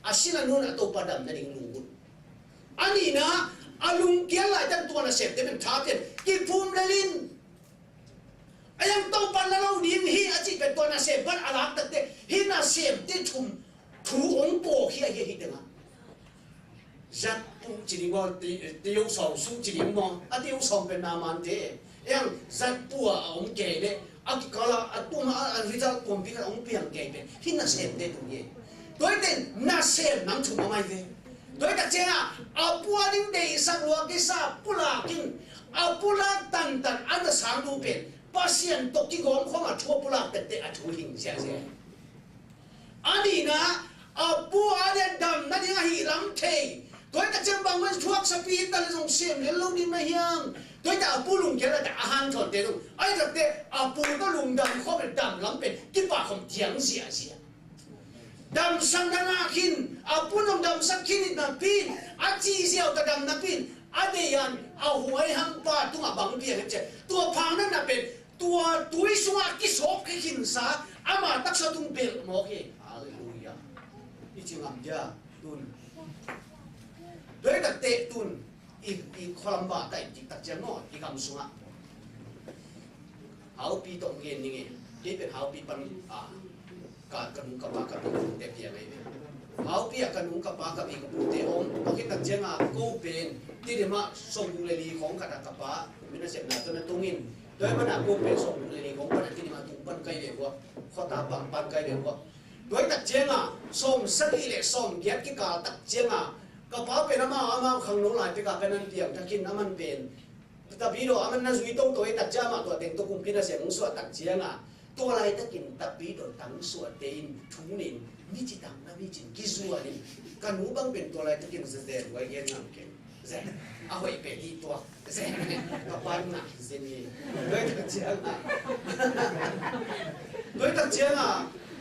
อาศิลานุนตัวประดับนั่นเองลูกอันนี้นะอาลุงเกี่ยอะไรตั้งตัวนาเซมเต็มท้าเต็มกิภูมิเลลินไอ้ยังต้องปันแล้วเราดีฮีอาจิเป็นตัวนาเซมบันอารักตั้งแต่ฮีนาเซมที่ชุมถูองโปเฮียฮิตนะจัดปูจิริวอตียงสองสู้จิริมองอันตียงสองเป็นนามันเตยังจัดปูอ่ะองเกย์เลยอันที่ก็ละอันตัวมาอันที่จะผมพิการองเปียงเกย์เป็นฮินาเซมเตตรงนี้โดยเด่นนาเซมนั่งชุมมาไม่เตโดยแต่เจ้าอาปูอันนี้เดย์สักวัวกิซาปูลากินอาปูลาตันอันนั้นสามดูเป็นภาษาตกที่กองข้อมาชั่วปูลาเป็นเตะชั่วหิงเสียอันนี้นะอาปูอันนี้ดำนั่นยังหิรังเทโดยแต่เจ้าบางวันช่วงสปีดแต่ละสองเสียงเลี้ยงลูกนี่ไม่ยังโดยแต่อาปูลุงแกละแต่อาหารถอดเตะลุงไอ้แต่เตะอาปูก็ลุงดำเขาเป็นดำล้ำเป็นที่ปากของเถียงเสียดำสังดานาคินอาปูน้องดำสักคินนับปีนอาจีเสียวแต่ดำนับปีนอาเดียนเอาหวยหังปาตัวบังเบียเจ็บตัวพังนั่นน่ะเป็นตัวตุยสวากิโสกขินสาอามาตักสะตุงเบลโมเกฮาเลลูยานี่จึงอับยาตุนโดยแต่เตะตุนอีคอลัมบาแต่อีตักเจงออีกำสวะเฮาปีตรงเงินนี่ไงที่เป็นเฮาปีปันการกระนุงกระปากกระปุกเตะเพียงไงเฮาปีกระนุงกระปากกระปีกระปุกเตะองพอคิดตักเจงกูเป็นที่เดี๋ยวมาส่งบุเรลีของกระดาษกระปาไม่น่าเสียหน้าตัวนั้นตรงนี้โดยมันกูเป็นส่งบุเรลีของกระดาษที่มาตุงปันไกลเดียวว่าข้อตาปันไกลเดียวว่าโดยตักเจงส่งสักอีเล็กส่งเกียรติกาตักเจงกระเป๋าเป็นอามาขังโนหลายไปกับเป็นนั่นเตียงถ้ากินน้ำมันเป็นแต่พี่ดูมันน่าสุยต้องตัวตัดจ้ามาตัวเต็งตัวกุมพินาเสียงสวดตัดเจียงตัวอะไรถ้ากินแต่พี่ดูตั้งสวดเต็งทุ่งนินมิจิตังนะมิจินกิซัวนี่กันหนูบางเป็นตัวอะไรถ้ากินเสด็จไว้เงี้ยงามเก่งเสร็จเอาไว้เป็นที่ตัวเสร็จกับปันหนักเสนีด้วยตัดเจียงด้วยตัดเจียง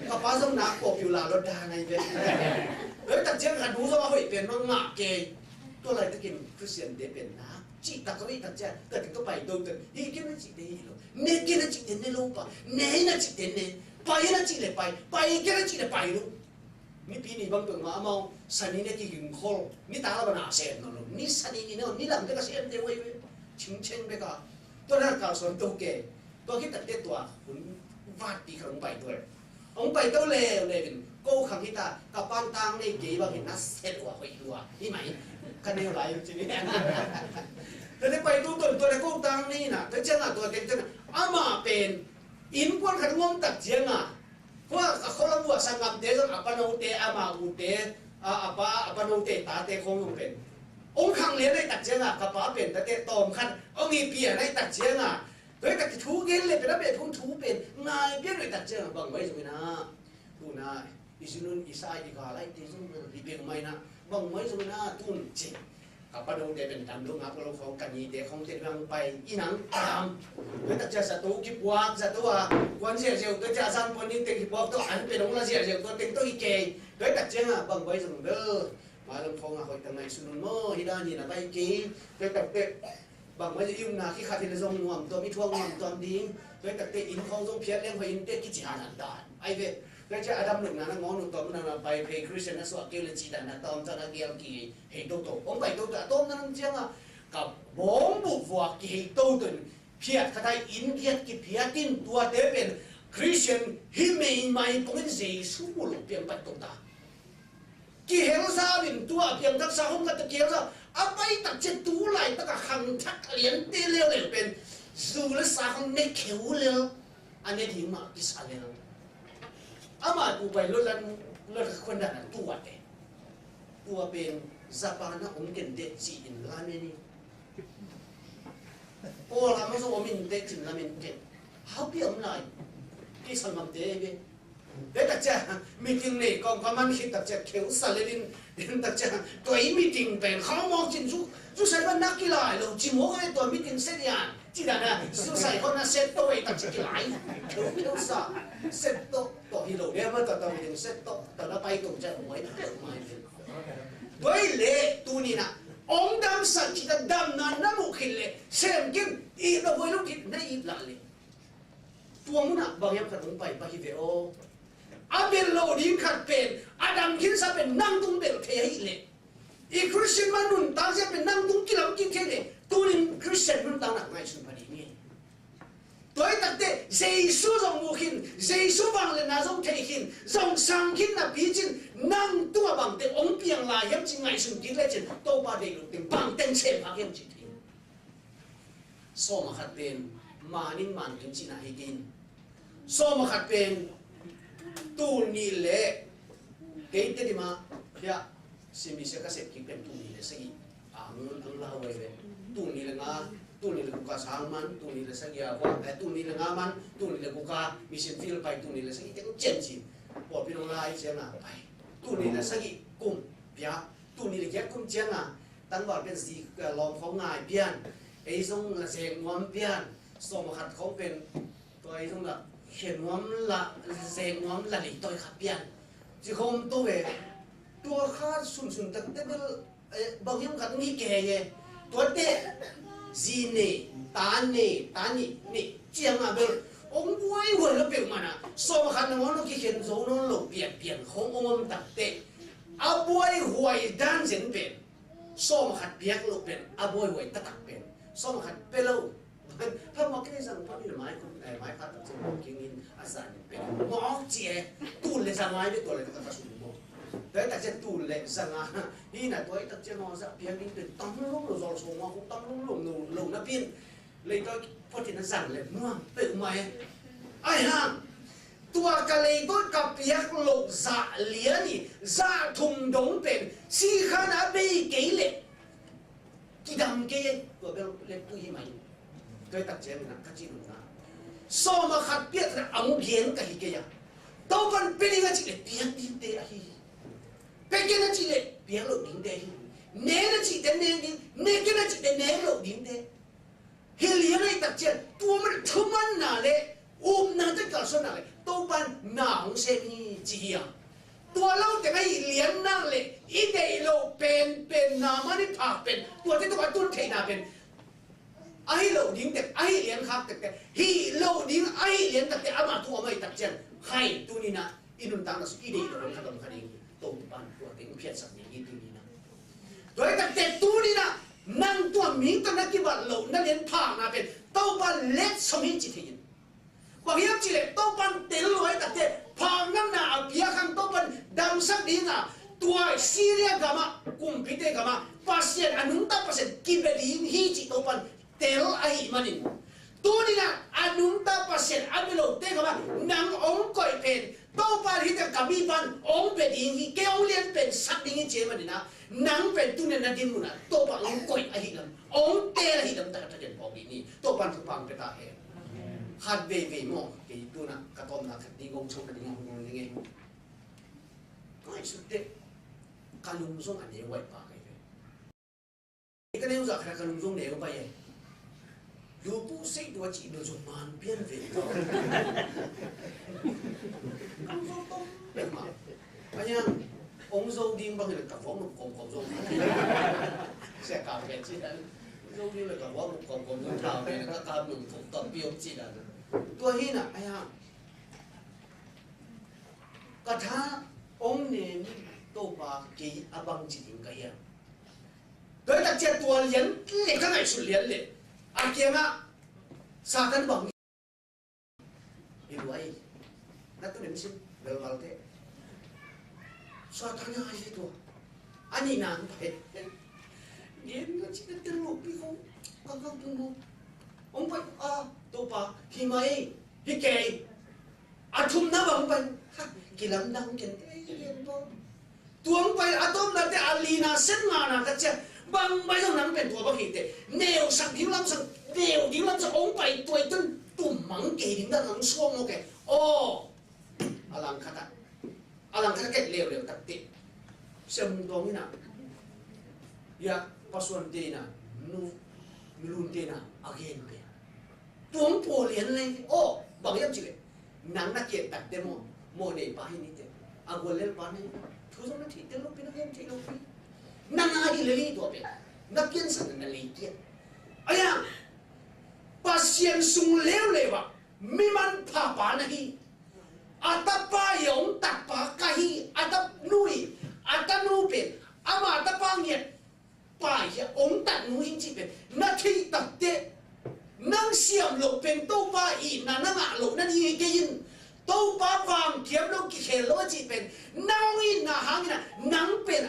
กับป้าสมนักปกอยู่หลารถดาไงเป็นโดยตัดเชียงขันหูสว่าเฮ้ยเป็นมังงะเกย์ตัวอะไรตะกินคือเสียงเดเป็นนะจีตักก็ไม่ตัดเชียงแต่ถึงก็ไปโดนแต่นี่กินนั่นจีเดย์หรอเนกินนั่นจีเดย์เนลูกปะเนนั่นจีเดย์เนไปนั่นจีเลยไปกินนั่นจีเลยไปลูกนี่ปีนี้บางตัวมาเอาสันนี่เนี่ยที่กินโคลนี่ตาเราเป็นอาเซียนนั่นลูกนี่สันนี่เนี่ยนี่หลังเด็กเซียนเดียวเว้ยชิงเชงไปกันตัวนั้นการสอนตัวเกย์ตัวคิดตัดเด็ดตัวคุณวาดตีขนมไปด้วยองไปตัวเลวเลยเป็นกูขังที่ตากับปานตังในเกี่ยวกับเห็นนัสเซตว่าหอยหัวนี่ไหมกันเนี่ยไรจริงๆแต่ไปตัวตัวในกูตังนี่นะแต่เจ้าตัวเด็กเจ้าอามาเป็นอินควนขันงงตัดเจียงเพราะเขาละวัวสังกัดเตะสังอัปนอุเตอามาอุเตอัปนอุเตตาเตคงเป็นองขังเลี้ยงในตัดเจียงกับป้าเป็นแต่เตะตอมขันเอามีเปียในตัดเจียงโดยแต่ทูเกลเลยเป็นระเบิดพุ่งทูเป็นนายเปี้ยนเลยตัดเจียงบางไว้ตรงนี้นะดูนะอิสุนุนอิสายอีกอะไรที่สุนรีเบียงไม่นะบางไว้ตรงนี้นะตุนเจ กับประดงเดเป็นดำลุงอัพก็ลงของกันยีเดของเจ็ดวังไปอีนังตามเพื่อตัดเจ้าศัตรูกิบวากศัตรูวันเสียเสียวตัวจ่าซันคนนี้เต็งกิบวากตัวอันเป็นองค์ละเสียเสียวตัวเต็งตัวอีเกย์เพื่อตัดเจ้าบังไว้สมเด้อมาลงของหอยตั้งในสุนโมฮิดานีนะไปกีเพื่อตัดเตะบังไว้จะยุ่งนาขี้ขาดที่จะส่งงวมตัวมีทวงงวมตัวดิ้งเพื่อตัดเตะอินของส่งเพียรเลี้ยงหอยอินเตะกิจหานันดานไอเวแล้วจะอดัมหนึ่งนะงอหนึ่งตัวมันนั่นไปเพย์คริสเตียนนะสวดเกลือจีดันนะตอมจะนักเกี่ยวกี่เฮโตโตผมไปโตโตต้มนั่นเจ้ากับบ้องบุกวัวกี่โตตุนเพียรขดายอินเดียกี่เพียรตินตัวเดเป็นคริสเตียนฮิเมย์ไม่เป็นเจสุบุลเพียงปัตตตากี่เฮลซาบินตัวเพียงทักษะห้องกัตเกียวซะเอาไปตัดเจ็ดตัวไหลตั้งแต่หังทักเหรียญเตเลี้ยวเลยเป็นสูและสาของในเขียวเลยอันนี้ถึงมากิสอะไรนะอามาดูไปรถคนนั้นตัวเองตัวเป็นซาปานะองค์เก่งเด็กจีนลาเมนี่โอ้ลาไม่ใช่องค์เด็กจีนลาเมนเก่งเขาเปลี่ยนอะไรที่สมัครเด็กเด็กตัดเจ้ามีจริงเนี่ยกองความมันคิดตัดเจ้าเขียวสารดินตัดเจ้าตัวอีมีจริงเป็นเขามองจริงจู่ใส่ว่านักกีฬาเราจิโม่ก็เลยตัวมีจริงเสียอย่างจีน่ะนะจู่ใส่คนนั้นเซตตัวเองตัดเจ้ากีฬาเขียวสาเซตตัวฮีโร่เนี่ยมันตัวมีจริงเซตตัวแต่ละไปตัวจะหวยเกิดมาด้วยเละตัวนี้นะองดำสักจิตดำนั้นน้ำมุขินเลยเสียงกินอีเราไว้ลูกกินได้อีหลังเลยตัวมุนะบางอย่างขัดลงไปบางทีเดียวอาเบลโลดิ้งขัดเป็นอาดัมกินซะเป็นนั่งตุ้งเบลเทียอีเลยอีคริสเตียนมันนุ่นตาจะเป็นนั่งตุ้งกินแล้วกินเทียเลยตัวนี้คริสเตียนมันต่างหากไงสุนทรีนี่ตัวไอ้ตั้งแต่เจสุจงมุขินเจสุบางเลยนะจงเทียขินจงสังขินนะปีจินนั่งตัวบางแต่องเปียงลายยังจิงไงสุนกินเลยจินโตบาเดลุติงบางเต็งเชฟยังจิงทิ้งโซมาขัดเป็นมานินมันกินจินาให้กินโซมาขัดเป็นตูนี่เละเกย์ที่มาเฮียสิมีเสกเสกกินเป็นตูนี่เละสิอังลาเวเวตูนี่ละงาตูนี่ละกุกาสางมันตูนี่ละสักยาว่าตูนี่ละงามันตูนี่ละกุกามีสิฟิลไปตูนี่ละสักยังเจนจิพอพี่น้องลายเจ้าหน้าไปตูนี่ละสักกุมเปียตูนี่ละแค่กุมเจ้าหน้าตั้งว่าเป็นสีลองของง่ายเปียนไอ้ทรงละเสกงอมเปียนสมขัดเขาเป็นตัวไอ้ทรงละเขียนงอมละเสกงอมละหลีตัวขัดเปียนจีคมตัวเวตัวข้าสุนตั้งแต่เป็นบางอย่างขัดนี่แก่ยังตัวเด็กจีเน่ตานี่นี่เจียงอ่ะเบลองค์ไว้หัวเราเปลี่ยนมานะสมขัดน้องเราขี้เขียนโซ่น้องเราเปลี่ยนขององค์ตัดเตะอาบวยหวยด้านเสียงเปลี่ยนสมขัดเปียกเราเปลี่ยนอาบวยหวยตะตักเปลี่ยนสมขัดเปล่าพระมอกที่สั่งพระนี่ไม้คุณไม้พัดตัดสินกินอาสาเป็นหมอเจี๋ยตูนเลยสั่งไม้ด้วยตัวเลยก็ตัดสุนโมแต่แต่จะตูนเลยสั่งอ่ะนี่นะตัวไอ้ตัดเจ้าหมอสักเพียงนิดเดียวตั้งลุ่มเราโซ่มาตั้งลุ่มนะพี่เลยตัวพอที่นั่นสั่งเลยมั่วเป็นไหมไอ้ห่างตัวกะเลยตัวกับเปียกหลงซาเลี้ยนี่ซาทุ่มดงเป็นสีขนาดเบยเกยเลยที่ดำเกยตัวเบลเล็บตุ้ยไหมด้วยตัดเจนนะขั้นจีนนะสมาขัดเปียกนะอังเกียนกับฮิเกียตัวมันเป็นยังไงจีเปียกดิ้งเตะฮิเป็นยังไงจีเปียกหลุดดิ้งเตะฮิเนื้อจีเตะเนื้อดิ้งเนื้อกันจีเตะเนื้อหลุดดิ้งเตะฮิเลี้ยงไอ้ตัดเจนตัวมันทุ่มมันน่ะเลยน่าจะกล่าวส่วนน่ะเลยตัวมันหนาวเส้นจีอ่ะตัวเราแต่ไอ้เลี้ยงนั่งเลยอีเดโลเป็นนามันนี่ผักเป็นตัวที่ตัวตุ้นเทน่ะเป็นไอ้เหล่าดิ้งแต่ไอ้เลี้ยงครับแต่ฮีเหล่าดิ้งไอ้เลี้ยงแต่อามาทัวไม่ตัดเจนให้ตัวนี้นะอินุนตังนะสุดอีเดียเราขนมขนมตัวบ้านตัวเต็งเพียรสักอย่างนี้ตัวนี้นะโดยแต่ตัวนี้นะนั่งตัวมิงตัวนักกีฬาเหล่านั้นเลี้ยงผ่านะเป็นตัวบ้านเล็กสมิงจิตเห็นบางอย่างจีเล็กตัวบ้านเตลอยแต่ผ่านั่งน่ะเบียร์ข้างตัวบ้านดำสักดีนะตัวซีเรียกามากุมพิเตกามาพัศยันอนุนตาพัศยันกิเบดีนฮีจิตัวบ้านเตลไอมันนี่ตัวนี้นะอนุนตาพัศยันอันเบลเตกามานังองก่อยเป็นตัวบ้านที่จะกับมีบ้านองเบดีนฮีเกองเลียนเป็นสักดีนี่เจมันนี่นะนังเป็นตัวนี้นะดิมุนะตัวบ้านองก่อยไอฮิลัมองเตลฮิลัมแต่ถ้าเดินพอดีนี่ตัวบ้านทุกบ้านเป็นตาเห็นขัดเวมองที่ตัวน่ะกระต้มน่ะขัดดีงงชงขัดดีงงยังไงก็ไอ้สุดเด็กการลุงส่งอันนี้ไว้ปาก cái này giờ khả năng dùng để không phải dù tu sĩ đùa chỉ được dùng màn biên về không dùng tông để mà anh em ông dâu đi bằng cái cả võ một cổng dâu sẽ cảm thấy chị đã dâu đi là cả võ một cổng dâu thảo này các cam dùng thuộc tập biểu chị đã tôi hi nè anh em cả thà ông này tô bà kỳ abang chỉ tiếng cái em đối tác chết tua liền lệ cái này xuất liền lệ à kia mà sa tan bằng như vậy nó tôi đến xin được vào thế sa tan như hay tua anh nhìn nào phải điên nó chỉ cái tên một cái không không tên một ông phải tô bà khi mấy khi kề thum na bằng phải kỳ lắm đang kiện thế điên thôi tuang phải tôm là cái alina xét ngà na cái chết bằng bây giờ nắng bên tua bắc hite nêu sắc điểm lắm sắc nêu điểm lắm sắc ông bay tuổi tân tụm mắng kề điểm đó nắng xuống ok alang kata cái lều tắc tị xem đó như nào ya pasuan tê na milun tê na again kề tuang po liền lên bằng yếm chile nắng na kiện tắc tê mo để bay như thế agol lên bay này thứ giống nó thịt tê lúc bên nó em thấy lúc bên nang agi leli tu apa? Nak kian sana leli kian. Ayah, pasien sung lewa, miman papa nahi. Atapa yong tapa kahi, atap nui, atanupen, ama atapa ngiat, pa ya ong tak nui cipen. Nathi tak te, nang siam lo pen to pa I na nang lo na ni kein. To pa vang kiam lo ki khelo cipen. Nang I na hangina nang pen.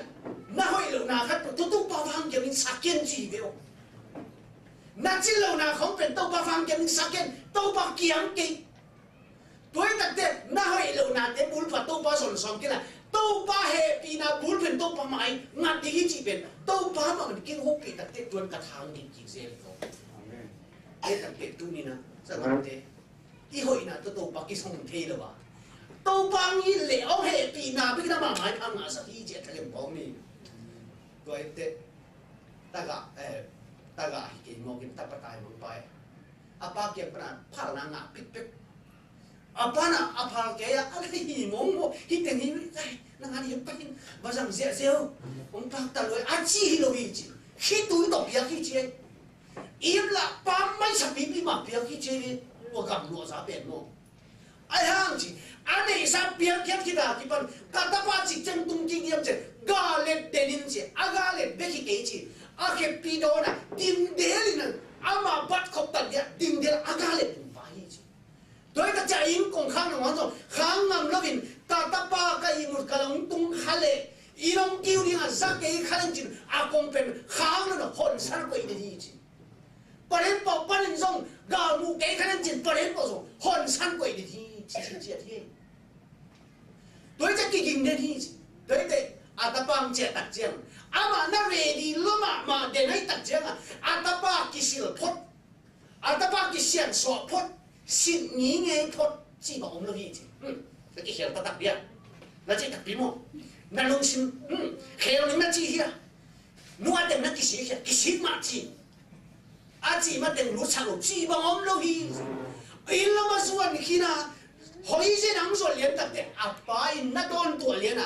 Na hoi lo na khát tu ba vang kia mình saken gì vậy? Na chỉ lo na không phải tu ba vang kia mình saken tu ba kiang kia. Tôi đặt thế na hoi lo na thế bul phật tu ba son son kia là tu ba happy na bul phật tu ba mai ngắt đi gì vậy? Tu ba mà mình kia hốt bị đặt thế tuần cả tháng mình chỉ dễ rồi. Thế đặt thế tu ni na sao đặt thế? Đi hoi na tu ba kia xong thế rồi ba. Tu ba như lệ ông happy na biết nào mà mai thằng nào sao đi chết thằng em bảo mình. Tôi thế taga cái mong cái tập tay mong bay apa kia pernah phal na ngap pip pip apa na apa kiaอะไรmong hit tên hi na ngani hiệp pin bazang zia zio ông pak ta loi achi lo hi chi khi túi đọc bia khi chơi im là ba mấy sắp bị mà bia khi chơi lo cầm lo giá biển mong ai hang chi anh ấy sao bia kia đã thì bằng cả ta ba chỉ chân tung kinh nghiệm chứ galet denin chứ galet beki cái chứ cái pido na tim đế lên ama bắt khóc tận địa tim đế galet phải chứ đối ta chạy in cùng khang nó nói rồi khang ngầm nó vin cả ta ba cái một cái lòng tung khale inom kêu đi là ra cái khale chứ cùng bên khang nó hồn sát quay đi chứ baren bảo baren xong gà mu cái khale chứ baren bảo xong hồn sát quay đi chỉ thế đối với cái kinh nghiệm thì đối với atapang chết tắc chiang ama na ready lama mà để này tắc chiang atapa kisil phốt atapa kisian so phốt xin nhí nghe phốt chỉ bảo ông nó gì chứ cái hiểu ta tắc biệt là chỉ tắc bí mò na lông xin khéo nên na chỉ hiểu nuốt đến na kisi mà chỉ chỉ mà đến lúa chảo chỉ bảo ông nó gì ý là mà suan khi na hỏi gì nắng rồi liền tắc để apa na don tua liền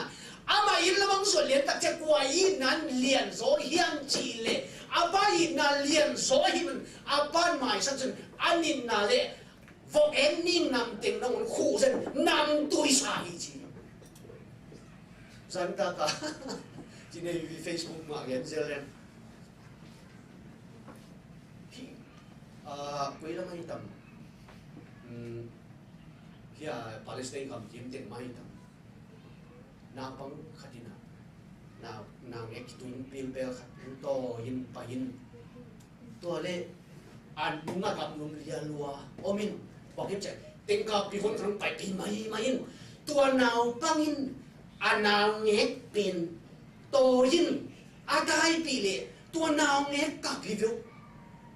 ama in lamang so liền tắc che quay nan liền zo hiang chi le apa in na liền zo hi man apa mai sa chen anin na le vo en nin nam ting nong khu sen nam tui sa hi chi san ta ka chi ne Facebook ma gen zel len quay la mai tam kia Palestine kam kim ten mai tam na pang khatina na ek tun pil bel khat to hin pa hin to le an bunga kam num lia lua omin bok hip che tengka pi hon thang pai pi mai hin to naw pangin anaw ngek pin to hin akai pi le to naw ngek ka pi vu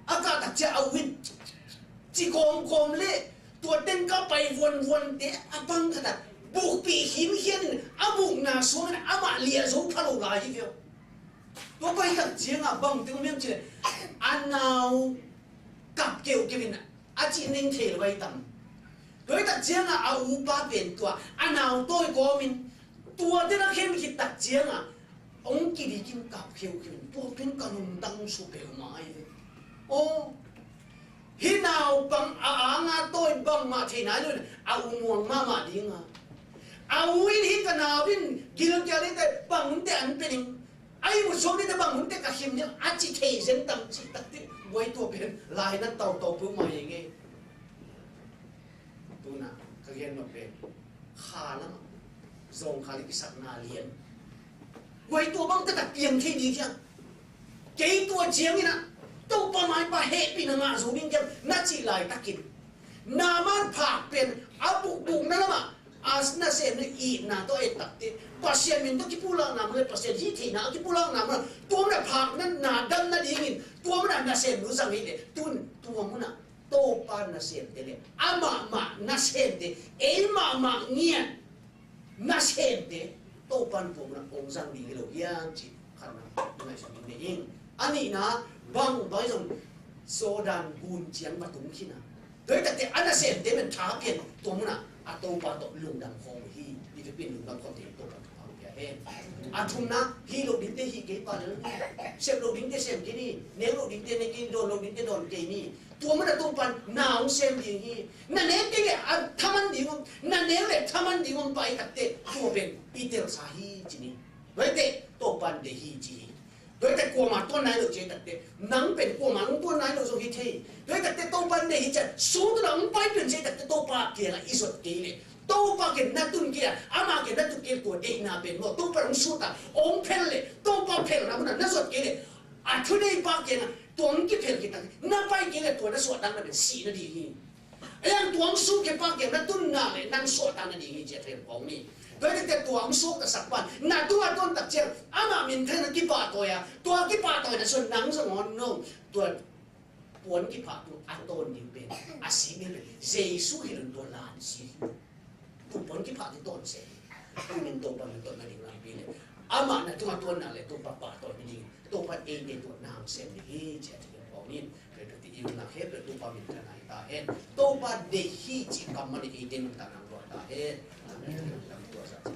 aka tak che awin chi kom le to tengka pai von te apang khata buộc bị hiếm hiên abung na xuống ama lia zo phalo la hi vio ตัวไปตักเจียงอ่ะบังตัวเมียนเจอันนาวกับเกี่ยวกินอ่ะอาจีนิ่งเทไว้ตั้มโดยตักเจียงอ่ะเอาอุปาเป็นตัวอันนาวตัวก็มินตัวที่นักเข้มคิดตักเจียงอ่ะองค์กิริกินกับเกี่ยวกินตัวเป็นกนุนดังสุเปลไม้โอ้ฮินาวบังอางาตัวบังมาที่ไหนด้วยเอามวงมาดีงาเอาวินฮิกันนาวินกิลจาริแต่บังมุนแต่อันเป็นไอ้บุษนี่แต่บังมุนแต่กับหิมเนี่ยอาจิเทเซนตังจิตักที่ไว้ตัวเป็นลายนั้นเต่าปุ๊บมาอย่างงี้ตัวน่ะก็เรียนมาเป็นขาแล้วทรงคาลิกิสักนาเลียนไว้ตัวบังแต่เพียงที่ดีเชียวเกี่ยตัวเจียงนี่นะตัวประมาณปะเหตุปีนังอาสูบิงเจ้าน่าจีลายตะกินนามันผ่าเป็นอาบุกนั่นละมั้งอาสนะเซนอีน่าตัวเอตักติปัสเซียนมินตัวที่พูดล่างน้ำเลยปัสเซียนที่ที่น่าที่พูดล่างน้ำเลยตัวมันผ่านั่นนาดันนั่นยิงตัวมันน่าเซนรู้สังเกตเลยตัวมันน่ะโตปานน่าเซนเตเลยอามาน่าเซนเตเอมาเงียน่าเซนเตโตปานผมน่ะองค์สังดีกิโลยังจีขนาดไม่ใช่ไม่ยิงอันนี้นะบางใบส่งโซดันกุนเจียงมาตุ้งขี้นะโดยแต่อันนั้นเสพเต็มเป็นท้าเปลี่ยนตัวมันอ่ะอาโตปาตกลุงดังคงฮีนี่จะเป็นลุงดังคอนเทนต์ตัวมันเอาแก่เองอาทุมนะฮีโลดินเตฮีเกปาเลยเสพโลดินเตเสพที่นี่เนโลดินเตในกินโดนโลดินเตโดนเกนี่ตัวมันอ่ะตัวปันหนาวเสพอย่างนี้นั่นเองที่เนี่ยทำมันดีมั้งนั่นเองเลยทำมันดีมั้งไปตัดเตะตัวเป็นปีเตอร์สาฮีจีนี่โดยเตะตัวปันเดฮีจีโดยแต่กลัวมาตัวไหนเราเจตัดเตะนังเป็นกลัวมาตัวไหนเราส่งที่เทโดยแต่ตัวปันเนี่ยจะสู้ตัวหลังไปเป็นเจตัดตัวปากเกี่ยละอีสุดเกี่ยเลยตัวปากเกี่ยนัดตุนเกี่ยอามาเกี่ยนัดตุนเกี่ยตัวเด็กน่าเป็นว่าตัวปากสู้ตาองเพลเลยตัวปากเพลนะมันน่าสุดเกี่ยเลยอาทุเรศปากเกี่ยนะตัวนี้เพลกี่ตังน่าไปเกี่ยเลยตัวน่าสุดตังนั้นเป็น4 นาทีไอ้ยังตัวสู้แค่ปากเกี่ยนัดตุนน่าเลยนั่งสุดตังนั้นดีเจเทมของนี่โดยแต่ตัวมันสู้กับสักวันน่าตัวต้นตักเจียงอามามินเทนกี่ปาตัว呀ตัวกี่ปาตัวน่ะส่วนหนังสมองน้องตัวปวนกี่ปาตัวอันต้นยิ่งเป็นอาศัยเป็นเจสุฮิรุนตัวลานสิตัวปวนกี่ปาที่ต้นเสกตัวมินตัวปันตัวนั่นเองลำปีเลยอามาน่ะตัวนั่นเลยตัวปาตัวนี้ตัวปันเองเป็นตัวน้ำเส้นนี่เจ้าที่บอกนี่เป็นตัวที่อยู่นักเฮ็ดเป็นตัวปันมินทนายตาเฮ็ดตัวปันเดฮีจิกรรมมันเองเป็นต่างๆตัวตาเฮ็ดตัวสัตว์